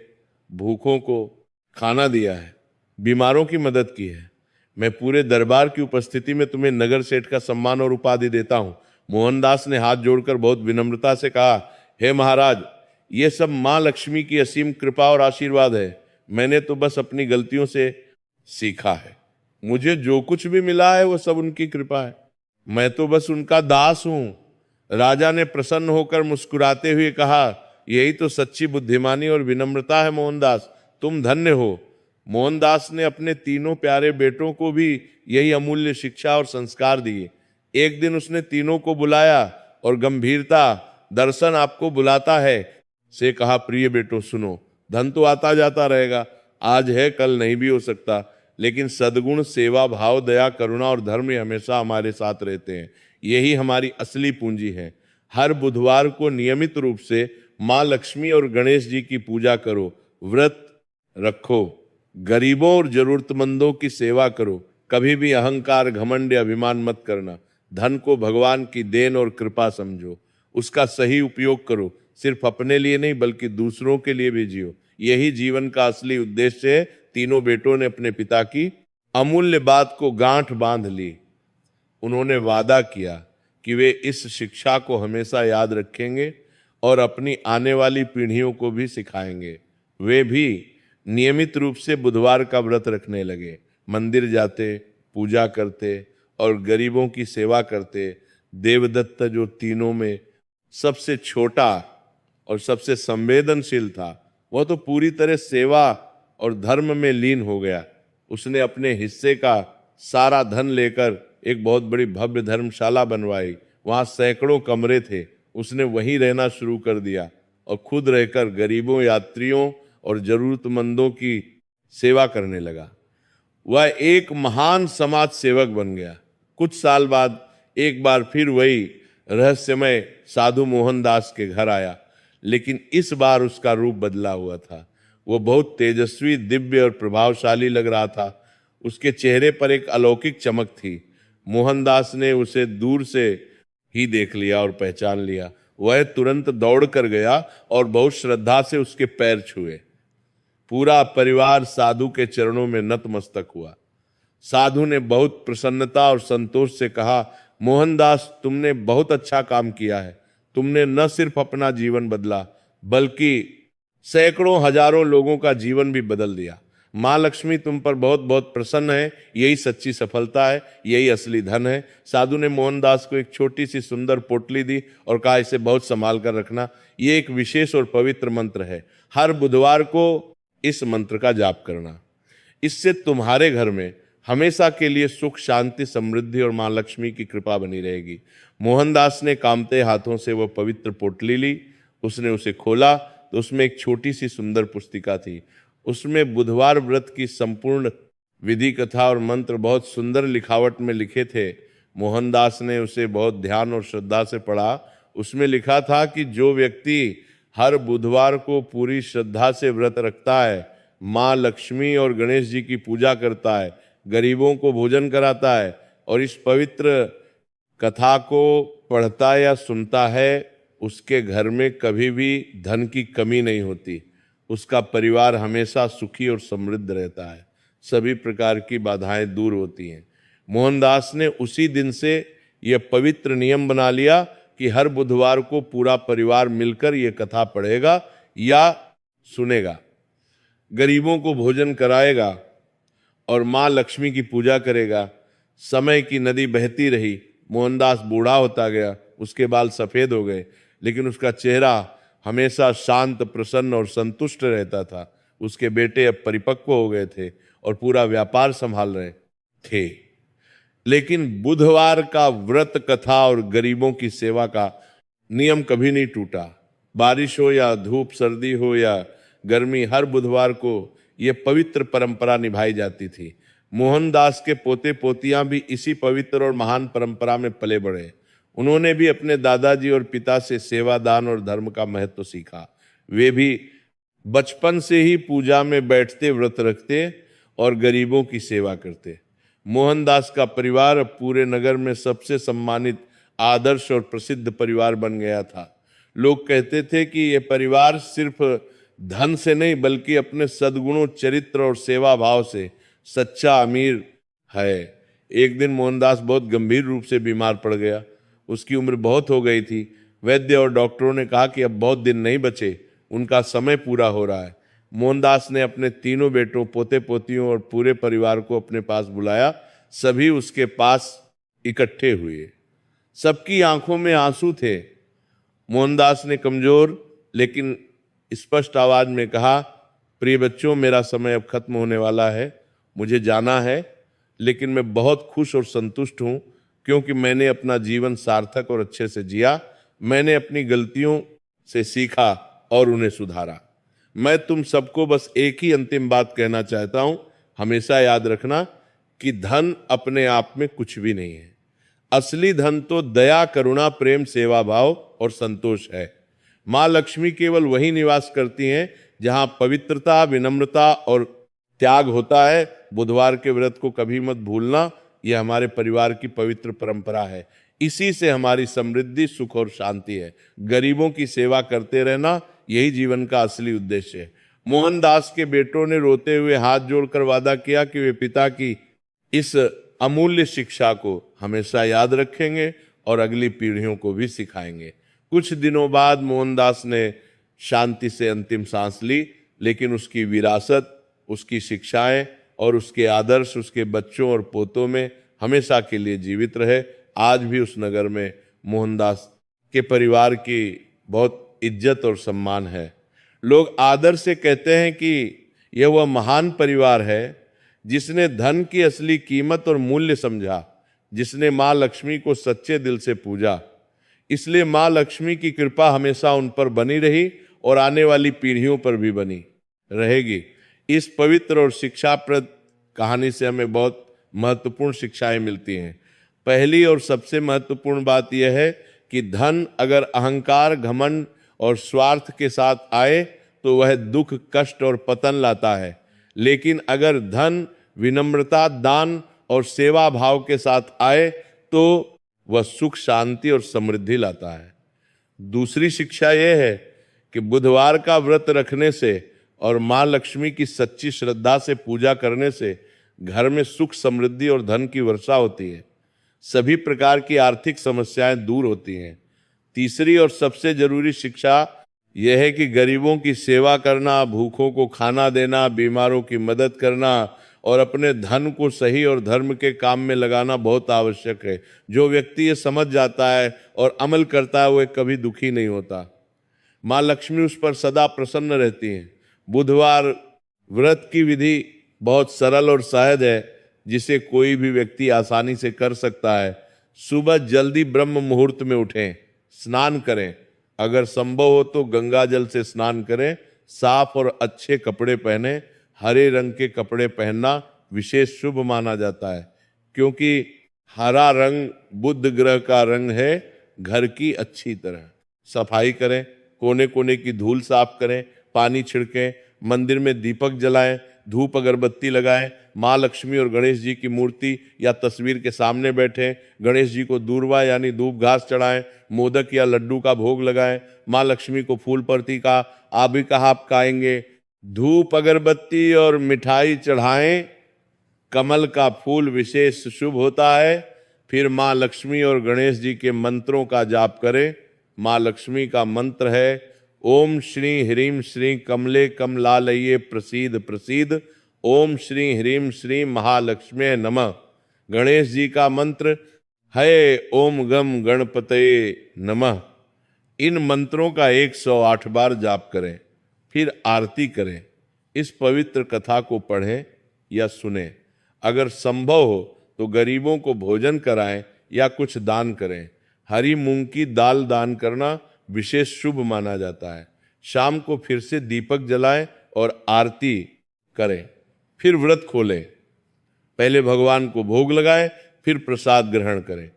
भूखों को खाना दिया है, बीमारों की मदद की है। मैं पूरे दरबार की उपस्थिति में तुम्हें नगर सेठ का सम्मान और उपाधि देता हूं। मोहनदास ने हाथ जोड़कर बहुत विनम्रता से कहा, हे महाराज, ये सब मां लक्ष्मी की असीम कृपा और आशीर्वाद है। मैंने तो बस अपनी गलतियों से सीखा है। मुझे जो कुछ भी मिला है वो सब उनकी कृपा है। मैं तो बस उनका दास हूं। राजा ने प्रसन्न होकर मुस्कुराते हुए कहा, यही तो सच्ची बुद्धिमानी और विनम्रता है मोहनदास। तुम धन्य हो। मोहनदास ने अपने तीनों प्यारे बेटों को भी यही अमूल्य शिक्षा और संस्कार दिए। एक दिन उसने तीनों को बुलाया और गंभीरता, दर्शन आपको बुलाता है, से कहा, प्रिय बेटो सुनो, धन तो आता जाता रहेगा, आज है कल नहीं भी हो सकता, लेकिन सद्गुण, सेवा भाव, दया, करुणा और धर्म हमेशा हमारे साथ रहते हैं। यही हमारी असली पूंजी है। हर बुधवार को नियमित रूप से मां लक्ष्मी और गणेश जी की पूजा करो, व्रत रखो, गरीबों और जरूरतमंदों की सेवा करो। कभी भी अहंकार, घमंड या अभिमान मत करना। धन को भगवान की देन और कृपा समझो। उसका सही उपयोग करो, सिर्फ अपने लिए नहीं बल्कि दूसरों के लिए भी जियो। यही जीवन का असली उद्देश्य है। तीनों बेटों ने अपने पिता की अमूल्य बात को गांठ बांध ली। उन्होंने वादा किया कि वे इस शिक्षा को हमेशा याद रखेंगे और अपनी आने वाली पीढ़ियों को भी सिखाएंगे। वे भी नियमित रूप से बुधवार का व्रत रखने लगे, मंदिर जाते, पूजा करते और गरीबों की सेवा करते। देवदत्त जो तीनों में सबसे छोटा और सबसे संवेदनशील था, वह तो पूरी तरह सेवा और धर्म में लीन हो गया। उसने अपने हिस्से का सारा धन लेकर एक बहुत बड़ी भव्य धर्मशाला बनवाई। वहां सैकड़ों कमरे थे। उसने वहीं रहना शुरू कर दिया और खुद रहकर गरीबों, यात्रियों और जरूरतमंदों की सेवा करने लगा। वह एक महान समाज सेवक बन गया। कुछ साल बाद एक बार फिर वही रहस्यमय साधु मोहनदास के घर आया, लेकिन इस बार उसका रूप बदला हुआ था। वह बहुत तेजस्वी, दिव्य और प्रभावशाली लग रहा था। उसके चेहरे पर एक अलौकिक चमक थी। मोहनदास ने उसे दूर से ही देख लिया और पहचान लिया। वह तुरंत दौड़ कर गया और बहुत श्रद्धा से उसके पैर छुए। पूरा परिवार साधु के चरणों में नतमस्तक हुआ। साधु ने बहुत प्रसन्नता और संतोष से कहा, मोहनदास, तुमने बहुत अच्छा काम किया है। तुमने न सिर्फ अपना जीवन बदला, बल्कि सैकड़ों हजारों लोगों का जीवन भी बदल दिया। माँ लक्ष्मी तुम पर बहुत बहुत प्रसन्न है। यही सच्ची सफलता है, यही असली धन है। साधु ने मोहनदास को एक छोटी सी सुंदर पोटली दी और कहा, इसे बहुत संभाल कर रखना। ये एक विशेष और पवित्र मंत्र है। हर बुधवार को इस मंत्र का जाप करना। इससे तुम्हारे घर में हमेशा के लिए सुख, शांति, समृद्धि और माँ लक्ष्मी की कृपा बनी रहेगी। मोहनदास ने कांपते हाथों से वह पवित्र पोटली ली। उसने उसे खोला तो उसमें एक छोटी सी सुंदर पुस्तिका थी। उसमें बुधवार व्रत की संपूर्ण विधि, कथा और मंत्र बहुत सुंदर लिखावट में लिखे थे। मोहनदास ने उसे बहुत ध्यान और श्रद्धा से पढ़ा। उसमें लिखा था कि जो व्यक्ति हर बुधवार को पूरी श्रद्धा से व्रत रखता है, माँ लक्ष्मी और गणेश जी की पूजा करता है, गरीबों को भोजन कराता है और इस पवित्र कथा को पढ़ता या सुनता है, उसके घर में कभी भी धन की कमी नहीं होती। उसका परिवार हमेशा सुखी और समृद्ध रहता है। सभी प्रकार की बाधाएं दूर होती हैं। मोहनदास ने उसी दिन से यह पवित्र नियम बना लिया कि हर बुधवार को पूरा परिवार मिलकर यह कथा पढ़ेगा या सुनेगा, गरीबों को भोजन कराएगा और माँ लक्ष्मी की पूजा करेगा। समय की नदी बहती रही। मोहनदास बूढ़ा होता गया, उसके बाल सफेद हो गए, लेकिन उसका चेहरा हमेशा शांत, प्रसन्न और संतुष्ट रहता था। उसके बेटे अब परिपक्व हो गए थे और पूरा व्यापार संभाल रहे थे। लेकिन बुधवार का व्रत, कथा और गरीबों की सेवा का नियम कभी नहीं टूटा। बारिश हो या धूप, सर्दी हो या गर्मी, हर बुधवार को यह पवित्र परंपरा निभाई जाती थी। मोहनदास के पोते पोतियां भी इसी पवित्र और महान परंपरा में पले बढ़े। उन्होंने भी अपने दादाजी और पिता से सेवा, दान और धर्म का महत्व सीखा। वे भी बचपन से ही पूजा में बैठते, व्रत रखते और गरीबों की सेवा करते। मोहनदास का परिवार अब पूरे नगर में सबसे सम्मानित, आदर्श और प्रसिद्ध परिवार बन गया था। लोग कहते थे कि यह परिवार सिर्फ धन से नहीं, बल्कि अपने सद्गुणों, चरित्र और सेवा भाव से सच्चा अमीर है। एक दिन मोहनदास बहुत गंभीर रूप से बीमार पड़ गया। उसकी उम्र बहुत हो गई थी। वैद्य और डॉक्टरों ने कहा कि अब बहुत दिन नहीं बचे, उनका समय पूरा हो रहा है। मोहनदास ने अपने तीनों बेटों, पोते पोतियों और पूरे परिवार को अपने पास बुलाया। सभी उसके पास इकट्ठे हुए। सबकी आंखों में आंसू थे। मोहनदास ने कमजोर लेकिन स्पष्ट आवाज में कहा, प्रिय बच्चों, मेरा समय अब खत्म होने वाला है, मुझे जाना है। लेकिन मैं बहुत खुश और संतुष्ट हूं, क्योंकि मैंने अपना जीवन सार्थक और अच्छे से जिया। मैंने अपनी गलतियों से सीखा और उन्हें सुधारा। मैं तुम सबको बस एक ही अंतिम बात कहना चाहता हूं, हमेशा याद रखना कि धन अपने आप में कुछ भी नहीं है। असली धन तो दया, करुणा, प्रेम, सेवा भाव और संतोष है। माँ लक्ष्मी केवल वही निवास करती हैं जहां पवित्रता, विनम्रता और त्याग होता है। बुधवार के व्रत को कभी मत भूलना, यह हमारे परिवार की पवित्र परंपरा है। इसी से हमारी समृद्धि, सुख और शांति है। गरीबों की सेवा करते रहना, यही जीवन का असली उद्देश्य है। मोहनदास के बेटों ने रोते हुए हाथ जोड़कर वादा किया कि वे पिता की इस अमूल्य शिक्षा को हमेशा याद रखेंगे और अगली पीढ़ियों को भी सिखाएंगे। कुछ दिनों बाद मोहनदास ने शांति से अंतिम सांस ली, लेकिन उसकी विरासत, उसकी शिक्षाएं और उसके आदर्श उसके बच्चों और पोतों में हमेशा के लिए जीवित रहे। आज भी उस नगर में मोहनदास के परिवार की बहुत इज्जत और सम्मान है। लोग आदर से कहते हैं कि यह वह महान परिवार है जिसने धन की असली कीमत और मूल्य समझा, जिसने माँ लक्ष्मी को सच्चे दिल से पूजा। इसलिए माँ लक्ष्मी की कृपा हमेशा उन पर बनी रही और आने वाली पीढ़ियों पर भी बनी रहेगी। इस पवित्र और शिक्षाप्रद कहानी से हमें बहुत महत्वपूर्ण शिक्षाएं मिलती हैं। पहली और सबसे महत्वपूर्ण बात यह है कि धन अगर अहंकार, घमंड और स्वार्थ के साथ आए तो वह दुख, कष्ट और पतन लाता है। लेकिन अगर धन विनम्रता, दान और सेवा भाव के साथ आए तो वह सुख, शांति और समृद्धि लाता है। दूसरी शिक्षा यह है कि बुधवार का व्रत रखने से और माँ लक्ष्मी की सच्ची श्रद्धा से पूजा करने से घर में सुख, समृद्धि और धन की वर्षा होती है। सभी प्रकार की आर्थिक समस्याएं दूर होती हैं। तीसरी और सबसे जरूरी शिक्षा यह है कि गरीबों की सेवा करना, भूखों को खाना देना, बीमारों की मदद करना और अपने धन को सही और धर्म के काम में लगाना बहुत आवश्यक है। जो व्यक्ति ये समझ जाता है और अमल करता है वह कभी दुखी नहीं होता। माँ लक्ष्मी उस पर सदा प्रसन्न रहती हैं। बुधवार व्रत की विधि बहुत सरल और सहज है, जिसे कोई भी व्यक्ति आसानी से कर सकता है। सुबह जल्दी ब्रह्म मुहूर्त में उठें, स्नान करें, अगर संभव हो तो गंगा जल से स्नान करें, साफ और अच्छे कपड़े पहने। हरे रंग के कपड़े पहनना विशेष शुभ माना जाता है, क्योंकि हरा रंग बुध ग्रह का रंग है घर की अच्छी तरह। सफाई करें, कोने कोने की धूल साफ करें, पानी छिड़कें, मंदिर में दीपक जलाएं, धूप अगरबत्ती लगाएं, माँ लक्ष्मी और गणेश जी की मूर्ति या तस्वीर के सामने बैठें, गणेश जी को दूर्वा यानी धूप घास चढ़ाएं, मोदक या लड्डू का भोग लगाएं, माँ लक्ष्मी को फूल पर्ती का आबी कहाब खाएंगे, धूप अगरबत्ती और मिठाई चढ़ाएं। कमल का फूल विशेष शुभ होता है। फिर माँ लक्ष्मी और गणेश जी के मंत्रों का जाप करें। माँ लक्ष्मी का मंत्र है ओम श्री ह्रीं श्री कमले कमलालये प्रसीद प्रसीद, ओम श्री ह्रीं श्री महालक्ष्मी नमः। गणेश जी का मंत्र है ओम गम गणपतये नमः। इन मंत्रों का 108 बार जाप करें, फिर आरती करें। इस पवित्र कथा को पढ़ें या सुनें। अगर संभव हो तो गरीबों को भोजन कराएं या कुछ दान करें। हरी मूंग की दाल दान करना विशेष शुभ माना जाता है। शाम को फिर से दीपक जलाएं और आरती करें, फिर व्रत खोलें। पहले भगवान को भोग लगाएं, फिर प्रसाद ग्रहण करें।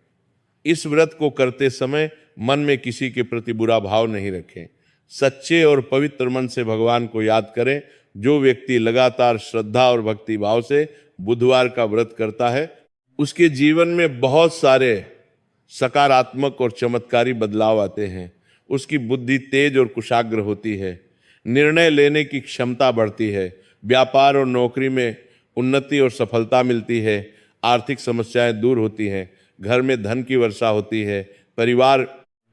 इस व्रत को करते समय मन में किसी के प्रति बुरा भाव नहीं रखें। सच्चे और पवित्र मन से भगवान को याद करें। जो व्यक्ति लगातार श्रद्धा और भक्ति भाव से बुधवार का व्रत करता है, उसके जीवन में बहुत सारे सकारात्मक और चमत्कारी बदलाव आते हैं। उसकी बुद्धि तेज और कुशाग्र होती है, निर्णय लेने की क्षमता बढ़ती है, व्यापार और नौकरी में उन्नति और सफलता मिलती है, आर्थिक समस्याएं दूर होती हैं, घर में धन की वर्षा होती है, परिवार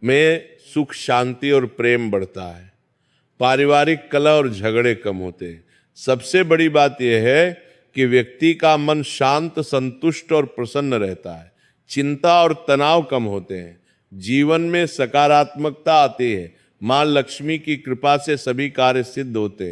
में सुख, शांति और प्रेम बढ़ता है, पारिवारिक कलह और झगड़े कम होते हैं। सबसे बड़ी बात यह है कि व्यक्ति का मन शांत, संतुष्ट और प्रसन्न रहता है। चिंता और तनाव कम होते हैं, जीवन में सकारात्मकता आती है। माँ लक्ष्मी की कृपा से सभी कार्य सिद्ध होते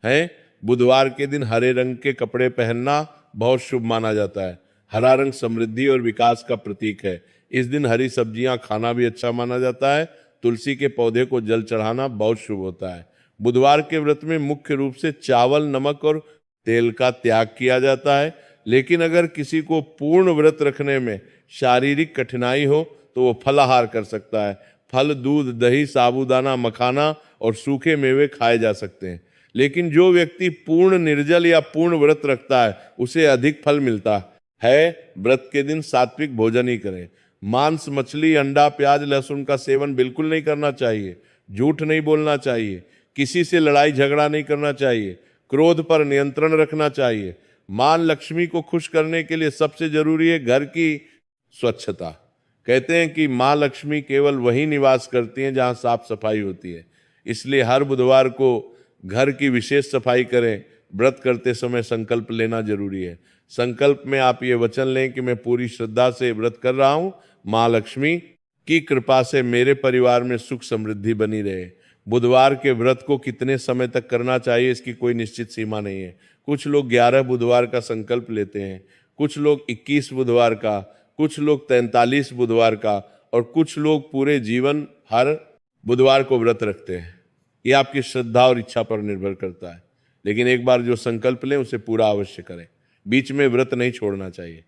हैं। बुधवार के दिन हरे रंग के कपड़े पहनना बहुत शुभ माना जाता है। हरा रंग समृद्धि और विकास का प्रतीक है। इस दिन हरी सब्जियां खाना भी अच्छा माना जाता है। तुलसी के पौधे को जल चढ़ाना बहुत शुभ होता है। बुधवार के व्रत में मुख्य रूप से चावल, नमक और तेल का त्याग किया जाता है। लेकिन अगर किसी को पूर्ण व्रत रखने में शारीरिक कठिनाई हो तो वो फलाहार कर सकता है। फल, दूध, दही, साबूदाना, मखाना और सूखे मेवे खाए जा सकते हैं। लेकिन जो व्यक्ति पूर्ण निर्जल या पूर्ण व्रत रखता है उसे अधिक फल मिलता है। व्रत के दिन सात्विक भोजन ही करें। मांस, मछली, अंडा, प्याज, लहसुन का सेवन बिल्कुल नहीं करना चाहिए। झूठ नहीं बोलना चाहिए। किसी से लड़ाई झगड़ा नहीं करना चाहिए। क्रोध पर नियंत्रण रखना चाहिए। मां लक्ष्मी को खुश करने के लिए सबसे जरूरी है घर की स्वच्छता। कहते हैं कि मां लक्ष्मी केवल वही निवास करती हैं जहां साफ सफाई होती है। इसलिए हर बुधवार को घर की विशेष सफाई करें। व्रत करते समय संकल्प लेना जरूरी है। संकल्प में आप ये वचन लें कि मैं पूरी श्रद्धा से व्रत कर रहा हूं, मां लक्ष्मी की कृपा से मेरे परिवार में सुख समृद्धि बनी रहे। बुधवार के व्रत को कितने समय तक करना चाहिए इसकी कोई निश्चित सीमा नहीं है। कुछ लोग 11 बुधवार का संकल्प लेते हैं, कुछ लोग 21 बुधवार का, कुछ लोग 43 बुधवार का, और कुछ लोग पूरे जीवन हर बुधवार को व्रत रखते हैं। ये आपकी श्रद्धा और इच्छा पर निर्भर करता है। लेकिन एक बार जो संकल्प लें उसे पूरा अवश्य करें। बीच में व्रत नहीं छोड़ना चाहिए।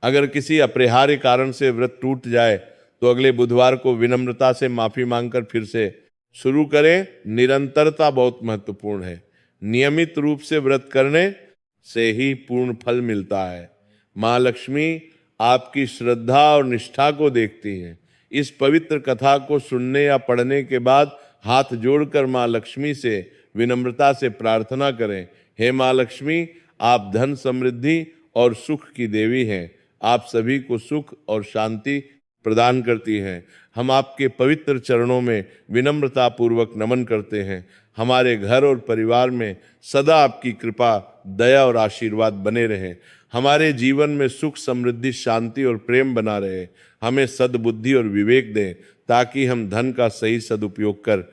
अगर किसी अपरिहार्य कारण से व्रत टूट जाए तो अगले बुधवार को विनम्रता से माफी मांगकर फिर से शुरू करें। निरंतरता बहुत महत्वपूर्ण है। नियमित रूप से व्रत करने से ही पूर्ण फल मिलता है। मां लक्ष्मी आपकी श्रद्धा और निष्ठा को देखती हैं। इस पवित्र कथा को सुनने या पढ़ने के बाद हाथ जोड़कर मां लक्ष्मी से विनम्रता से प्रार्थना करें, हे मां लक्ष्मी, आप धन समृद्धि और सुख की देवी हैं। आप सभी को सुख और शांति प्रदान करती हैं। हम आपके पवित्र चरणों में विनम्रता पूर्वक नमन करते हैं। हमारे घर और परिवार में सदा आपकी कृपा, दया और आशीर्वाद बने रहें। हमारे जीवन में सुख समृद्धि, शांति और प्रेम बना रहे। हमें सद्बुद्धि और विवेक दें ताकि हम धन का सही सदुपयोग कर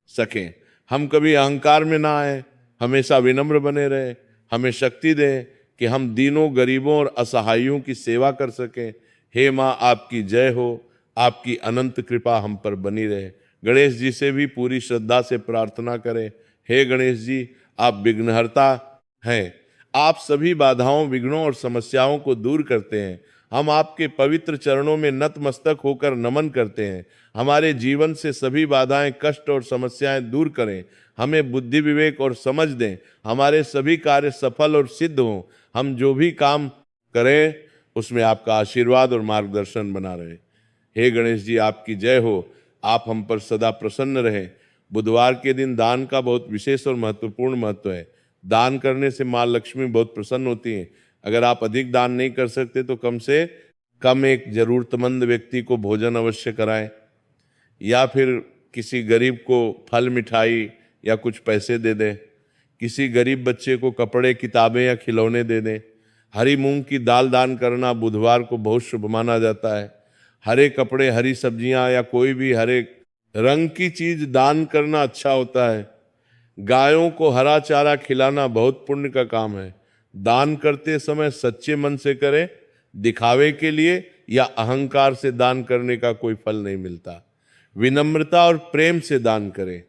सकें। हम कभी अहंकार में ना आए, हमेशा विनम्र बने रहे। हमें शक्ति दें कि हम दीनों, गरीबों और असहायों की सेवा कर सकें। हे माँ, आपकी जय हो। आपकी अनंत कृपा हम पर बनी रहे। गणेश जी से भी पूरी श्रद्धा से प्रार्थना करें, हे गणेश जी, आप विघ्नहर्ता हैं। आप सभी बाधाओं, विघ्नों और समस्याओं को दूर करते हैं। हम आपके पवित्र चरणों में नतमस्तक होकर नमन करते हैं। हमारे जीवन से सभी बाधाएं, कष्ट और समस्याएं दूर करें। हमें बुद्धि, विवेक और समझ दें। हमारे सभी कार्य सफल और सिद्ध हों। हम जो भी काम करें उसमें आपका आशीर्वाद और मार्गदर्शन बना रहे। हे गणेश जी, आपकी जय हो। आप हम पर सदा प्रसन्न रहें। बुधवार के दिन दान का बहुत विशेष और महत्वपूर्ण महत्व है। दान करने से माँ लक्ष्मी बहुत प्रसन्न होती हैं। अगर आप अधिक दान नहीं कर सकते तो कम से कम एक जरूरतमंद व्यक्ति को भोजन अवश्य कराएं, या फिर किसी गरीब को फल, मिठाई या कुछ पैसे दे दें। किसी गरीब बच्चे को कपड़े, किताबें या खिलौने दे दें। हरी मूंग की दाल दान करना बुधवार को बहुत शुभ माना जाता है। हरे कपड़े, हरी सब्जियां या कोई भी हरे रंग की चीज दान करना अच्छा होता है। गायों को हरा चारा खिलाना बहुत पुण्य का काम है। दान करते समय सच्चे मन से करें। दिखावे के लिए या अहंकार से दान करने का कोई फल नहीं मिलता। विनम्रता और प्रेम से दान करें।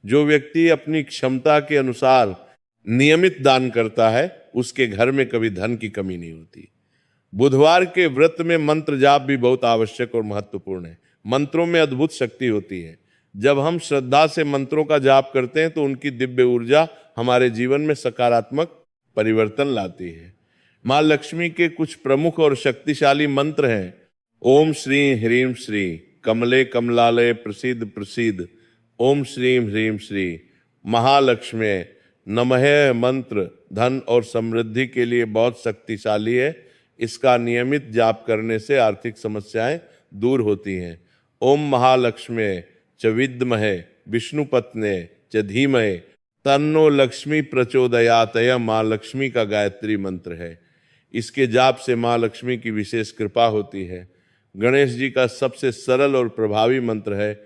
जो व्यक्ति अपनी क्षमता के अनुसार नियमित दान करता है उसके घर में कभी धन की कमी नहीं होती। बुधवार के व्रत में मंत्र जाप भी बहुत आवश्यक और महत्वपूर्ण है। मंत्रों में अद्भुत शक्ति होती है। जब हम श्रद्धा से मंत्रों का जाप करते हैं तो उनकी दिव्य ऊर्जा हमारे जीवन में सकारात्मक परिवर्तन लाती है। मां लक्ष्मी के कुछ प्रमुख और शक्तिशाली मंत्र हैं। ओम श्री ह्रीम श्री कमले कमलालय प्रसिद्ध प्रसिद्ध ओम श्रीम ह्रीम श्री महालक्ष्मी नमः मंत्र धन और समृद्धि के लिए बहुत शक्तिशाली है। इसका नियमित जाप करने से आर्थिक समस्याएं दूर होती हैं। ओम महालक्ष्मी च विद्महे विष्णुपत्ने च धीमहि तन्नो लक्ष्मी प्रचोदयात्। यह माँ लक्ष्मी का गायत्री मंत्र है। इसके जाप से माँ लक्ष्मी की विशेष कृपा होती है। गणेश जी का सबसे सरल और प्रभावी मंत्र है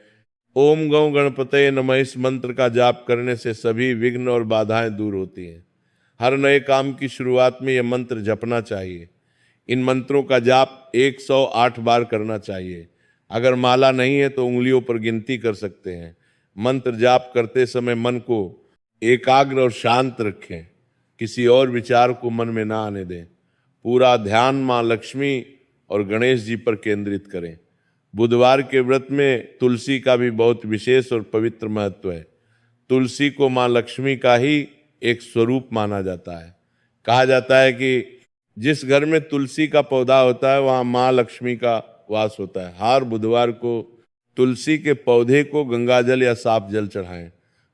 ओम गौ गणपतये नमः। इस मंत्र का जाप करने से सभी विघ्न और बाधाएं दूर होती हैं। हर नए काम की शुरुआत में यह मंत्र जपना चाहिए। इन मंत्रों का जाप 108 बार करना चाहिए। अगर माला नहीं है तो उंगलियों पर गिनती कर सकते हैं। मंत्र जाप करते समय मन को एकाग्र और शांत रखें। किसी और विचार को मन में ना आने दें। पूरा ध्यान माँ लक्ष्मी और गणेश जी पर केंद्रित करें। बुधवार के व्रत में तुलसी का भी बहुत विशेष और पवित्र महत्व है। तुलसी को माँ लक्ष्मी का ही एक स्वरूप माना जाता है। कहा जाता है कि जिस घर में तुलसी का पौधा होता है वहाँ माँ लक्ष्मी का वास होता है। हर बुधवार को तुलसी के पौधे को गंगाजल या साफ जल चढ़ाएं।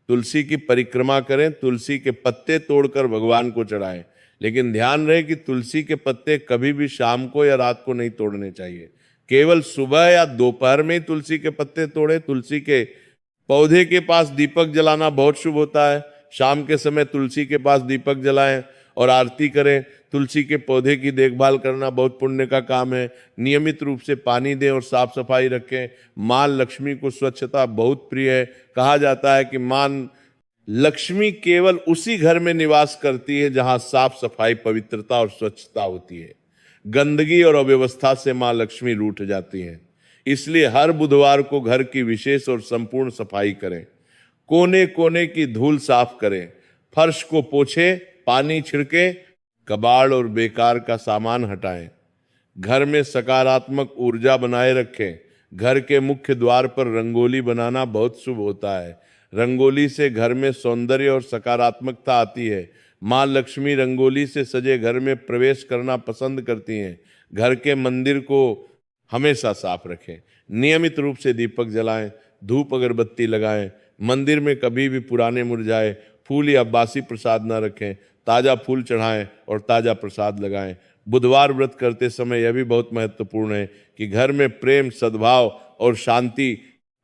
तुलसी की परिक्रमा करें। तुलसी के पत्ते तोड़कर भगवान को चढ़ाएं। लेकिन ध्यान रहे कि तुलसी के पत्ते कभी भी शाम को या रात को नहीं तोड़ने चाहिए। केवल सुबह या दोपहर में ही तुलसी के पत्ते तोड़े। तुलसी के पौधे के पास दीपक जलाना बहुत शुभ होता है। शाम के समय तुलसी के पास दीपक जलाएं और आरती करें। तुलसी के पौधे की देखभाल करना बहुत पुण्य का काम है। नियमित रूप से पानी दें और साफ सफाई रखें। मां लक्ष्मी को स्वच्छता बहुत प्रिय है। कहा जाता है कि मां लक्ष्मी केवल उसी घर में निवास करती है जहां साफ सफाई, पवित्रता और स्वच्छता होती है। गंदगी और अव्यवस्था से मां लक्ष्मी रूठ जाती हैं। इसलिए हर बुधवार को घर की विशेष और संपूर्ण सफाई करें। कोने कोने की धूल साफ करें, फर्श को पोछें, पानी छिड़कें, कबाड़ और बेकार का सामान हटाएं। घर में सकारात्मक ऊर्जा बनाए रखें। घर के मुख्य द्वार पर रंगोली बनाना बहुत शुभ होता है। रंगोली से घर में सौंदर्य और सकारात्मकता आती है। मां लक्ष्मी रंगोली से सजे घर में प्रवेश करना पसंद करती हैं। घर के मंदिर को हमेशा साफ रखें। नियमित रूप से दीपक जलाएं, धूप अगरबत्ती लगाएं। मंदिर में कभी भी पुराने मुरझाए फूल या बासी प्रसाद न रखें। ताजा फूल चढ़ाएं और ताजा प्रसाद लगाएं। बुधवार व्रत करते समय यह भी बहुत महत्वपूर्ण है कि घर में प्रेम, सद्भाव और शांति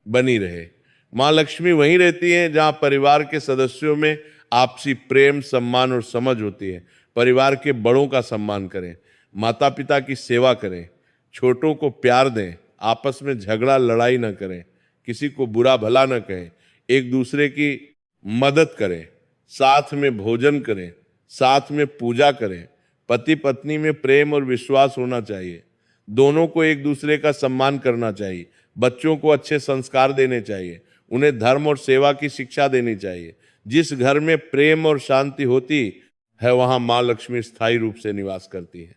बनी रहे। मां लक्ष्मी वहीं रहती हैं जहां परिवार के सदस्यों में आपसी प्रेम, सम्मान और समझ होती है। परिवार के बड़ों का सम्मान करें, माता पिता की सेवा करें, छोटों को प्यार दें, आपस में झगड़ा लड़ाई न करें, किसी को बुरा भला न कहें, एक दूसरे की मदद करें, साथ में भोजन करें, साथ में पूजा करें। पति पत्नी में प्रेम और विश्वास होना चाहिए। दोनों को एक दूसरे का सम्मान करना चाहिए। बच्चों को अच्छे संस्कार देने चाहिए। उन्हें धर्म और सेवा की शिक्षा देनी चाहिए। जिस घर में प्रेम और शांति होती है वहां मां लक्ष्मी स्थायी रूप से निवास करती है।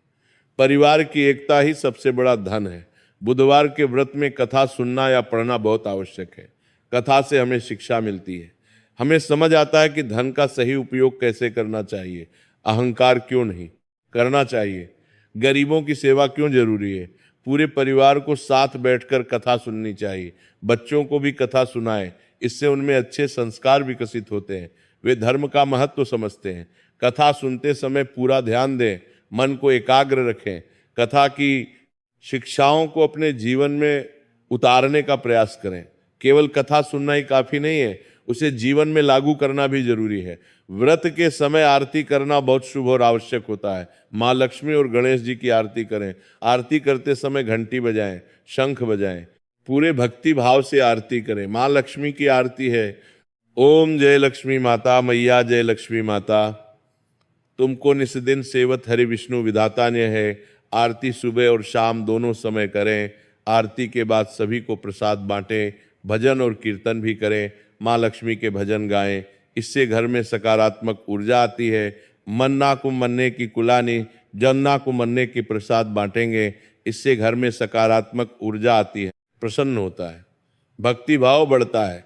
परिवार की एकता ही सबसे बड़ा धन है। बुधवार के व्रत में कथा सुनना या पढ़ना बहुत आवश्यक है। कथा से हमें शिक्षा मिलती है। हमें समझ आता है कि धन का सही उपयोग कैसे करना चाहिए, अहंकार क्यों नहीं करना चाहिए, गरीबों की सेवा क्यों जरूरी है। पूरे परिवार को साथ बैठकर कथा सुननी चाहिए। बच्चों को भी कथा सुनाएं, इससे उनमें अच्छे संस्कार विकसित होते हैं। वे धर्म का महत्व समझते हैं। कथा सुनते समय पूरा ध्यान दें, मन को एकाग्र रखें। कथा की शिक्षाओं को अपने जीवन में उतारने का प्रयास करें। केवल कथा सुनना ही काफी नहीं है, उसे जीवन में लागू करना भी जरूरी है। व्रत के समय आरती करना बहुत शुभ और आवश्यक होता है। माँ लक्ष्मी और गणेश जी की आरती करें। आरती करते समय घंटी बजाएं, शंख बजाएं, पूरे भक्ति भाव से आरती करें। माँ लक्ष्मी की आरती है, ओम जय लक्ष्मी माता, मैया जय लक्ष्मी माता, तुमको निस्दिन सेवत हरि विष्णु विधाता ने है। आरती सुबह और शाम दोनों समय करें। आरती के बाद सभी को प्रसाद बांटें। भजन और कीर्तन भी करें। माँ लक्ष्मी के भजन गाएं, इससे घर में सकारात्मक ऊर्जा आती है। मन्ना को मन्ने की कुलानी, जन्ना को मन्ने की प्रसाद बांटेंगे, इससे घर में सकारात्मक ऊर्जा आती है, प्रसन्न होता है, भक्ति भाव बढ़ता है।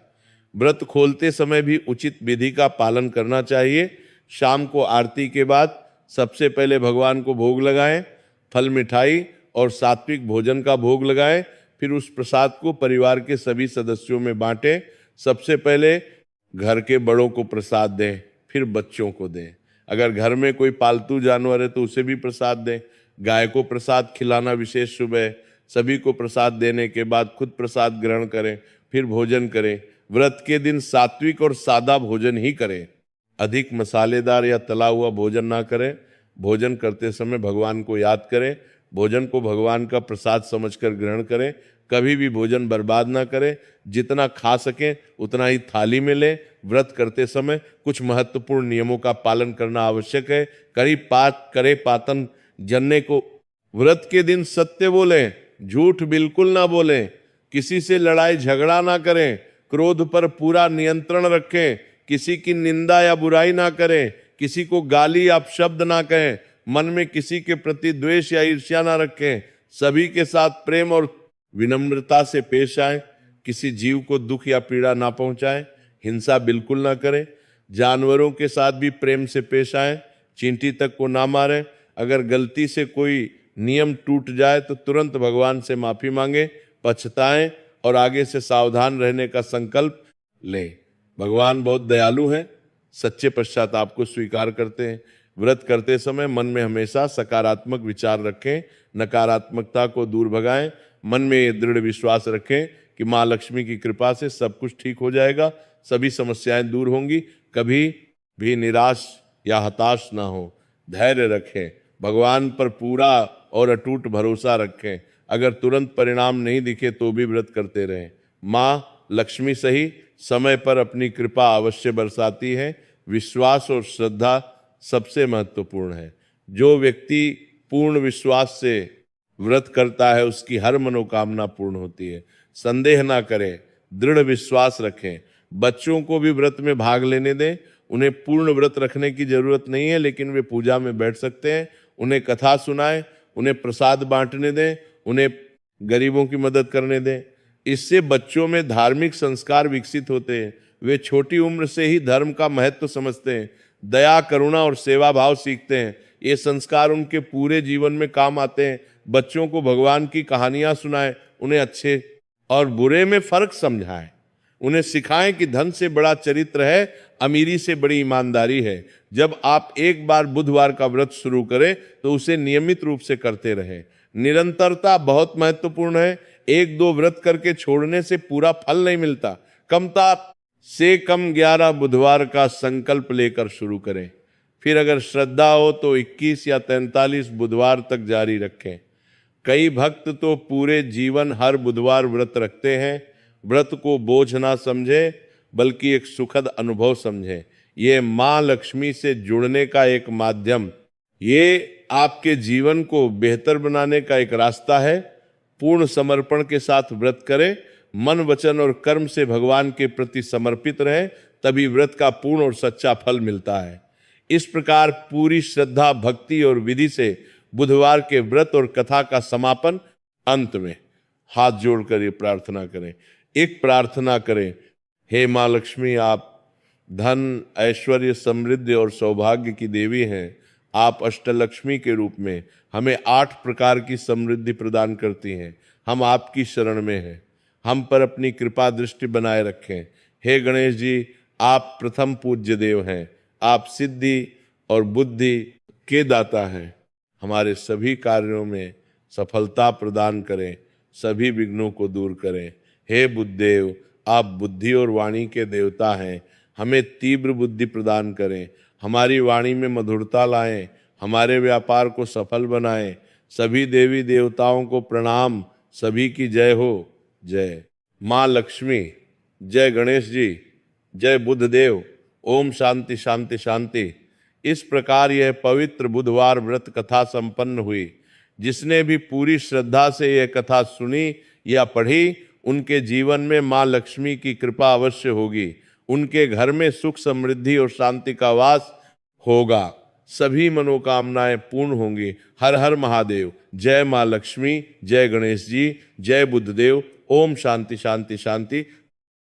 व्रत खोलते समय भी उचित विधि का पालन करना चाहिए। शाम को आरती के बाद सबसे पहले भगवान को भोग लगाएं, फल मिठाई और सात्विक भोजन का भोग लगाएं। फिर उस प्रसाद को परिवार के सभी सदस्यों में बांटें। सबसे पहले घर के बड़ों को प्रसाद दें, फिर बच्चों को दें। अगर घर में कोई पालतू जानवर है तो उसे भी प्रसाद दें। गाय को प्रसाद खिलाना विशेष शुभ है। सभी को प्रसाद देने के बाद खुद प्रसाद ग्रहण करें, फिर भोजन करें। व्रत के दिन सात्विक और सादा भोजन ही करें। अधिक मसालेदार या तला हुआ भोजन ना करें। भोजन करते समय भगवान को याद करें। भोजन को भगवान का प्रसाद समझकर ग्रहण करें। कभी भी भोजन बर्बाद ना करें। जितना खा सकें उतना ही थाली में लें। व्रत करते समय कुछ महत्वपूर्ण नियमों का पालन करना आवश्यक है। करे पातन जन्ने को। व्रत के दिन सत्य बोलें, झूठ बिल्कुल ना बोलें। किसी से लड़ाई झगड़ा ना करें। क्रोध पर पूरा नियंत्रण रखें। किसी की निंदा या बुराई ना करें। किसी को गाली या अपशब्द ना कहें। मन में किसी के प्रति द्वेष या ईर्ष्या ना रखें। सभी के साथ प्रेम और विनम्रता से पेश आए। किसी जीव को दुख या पीड़ा ना पहुंचाएं। हिंसा बिल्कुल ना करें। जानवरों के साथ भी प्रेम से पेश आए। चींटी तक को ना मारें। अगर गलती से कोई नियम टूट जाए तो तुरंत भगवान से माफी मांगे, पछताएं और आगे से सावधान रहने का संकल्प लें। भगवान बहुत दयालु हैं, सच्चे पश्चाताप को स्वीकार करते हैं। व्रत करते समय मन में हमेशा सकारात्मक विचार रखें, नकारात्मकता को दूर भगाएं। मन में ये दृढ़ विश्वास रखें कि माँ लक्ष्मी की कृपा से सब कुछ ठीक हो जाएगा, सभी समस्याएं दूर होंगी। कभी भी निराश या हताश ना हो, धैर्य रखें, भगवान पर पूरा और अटूट भरोसा रखें। अगर तुरंत परिणाम नहीं दिखे तो भी व्रत करते रहें। माँ लक्ष्मी सही समय पर अपनी कृपा अवश्य बरसाती है। विश्वास और श्रद्धा सबसे महत्वपूर्ण है। जो व्यक्ति पूर्ण विश्वास से व्रत करता है उसकी हर मनोकामना पूर्ण होती है। संदेह ना करें, दृढ़ विश्वास रखें। बच्चों को भी व्रत में भाग लेने दें। उन्हें पूर्ण व्रत रखने की जरूरत नहीं है, लेकिन वे पूजा में बैठ सकते हैं। उन्हें कथा सुनाएं, उन्हें प्रसाद बांटने दें, उन्हें गरीबों की मदद करने दें। इससे बच्चों में धार्मिक संस्कार विकसित होते हैं। वे छोटी उम्र से ही धर्म का महत्व समझते हैं, दया, करुणा और सेवा भाव सीखते हैं। ये संस्कार उनके पूरे जीवन में काम आते हैं। बच्चों को भगवान की कहानियां सुनाएं, उन्हें अच्छे और बुरे में फर्क समझाएं। उन्हें सिखाएं कि धन से बड़ा चरित्र है, अमीरी से बड़ी ईमानदारी है। जब आप एक बार बुधवार का व्रत शुरू करें तो उसे नियमित रूप से करते रहें। निरंतरता बहुत महत्वपूर्ण है। एक दो व्रत करके छोड़ने से पूरा फल नहीं मिलता। कमता से कम 11 बुधवार का संकल्प लेकर शुरू करें। फिर अगर श्रद्धा हो तो 21 या 43 बुधवार तक जारी रखें। कई भक्त तो पूरे जीवन हर बुधवार व्रत रखते हैं। व्रत को बोझ ना समझे बल्कि एक सुखद अनुभव समझें। ये माँ लक्ष्मी से जुड़ने का एक माध्यम, ये आपके जीवन को बेहतर बनाने का एक रास्ता है। पूर्ण समर्पण के साथ व्रत करें, मन, वचन और कर्म से भगवान के प्रति समर्पित रहें, तभी व्रत का पूर्ण और सच्चा फल मिलता है। इस प्रकार पूरी श्रद्धा, भक्ति और विधि से बुधवार के व्रत और कथा का समापन। अंत में हाथ जोड़कर ये प्रार्थना करें, एक प्रार्थना करें, हे माँ लक्ष्मी, आप धन, ऐश्वर्य, समृद्धि और सौभाग्य की देवी हैं। आप अष्टलक्ष्मी के रूप में हमें 8 प्रकार की समृद्धि प्रदान करती हैं। हम आपकी शरण में हैं, हम पर अपनी कृपा दृष्टि बनाए रखें। हे गणेश जी, आप प्रथम पूज्य देव हैं। आप सिद्धि और बुद्धि के दाता हैं। हमारे सभी कार्यों में सफलता प्रदान करें, सभी विघ्नों को दूर करें। हे बुद्धदेव, आप बुद्धि और वाणी के देवता हैं। हमें तीव्र बुद्धि प्रदान करें, हमारी वाणी में मधुरता लाएं, हमारे व्यापार को सफल बनाएं। सभी देवी देवताओं को प्रणाम, सभी की जय हो। जय माँ लक्ष्मी, जय गणेश जी, जय बुद्धदेव। ओम शांति शांति शांति। इस प्रकार यह पवित्र बुधवार व्रत कथा संपन्न हुई। जिसने भी पूरी श्रद्धा से यह कथा सुनी या पढ़ी, उनके जीवन में माँ लक्ष्मी की कृपा अवश्य होगी। उनके घर में सुख, समृद्धि और शांति का वास होगा। सभी मनोकामनाएं पूर्ण होंगी। हर हर महादेव। जय माँ लक्ष्मी, जय गणेश जी, जय बुद्धदेव। ओम शांति शांति शांति।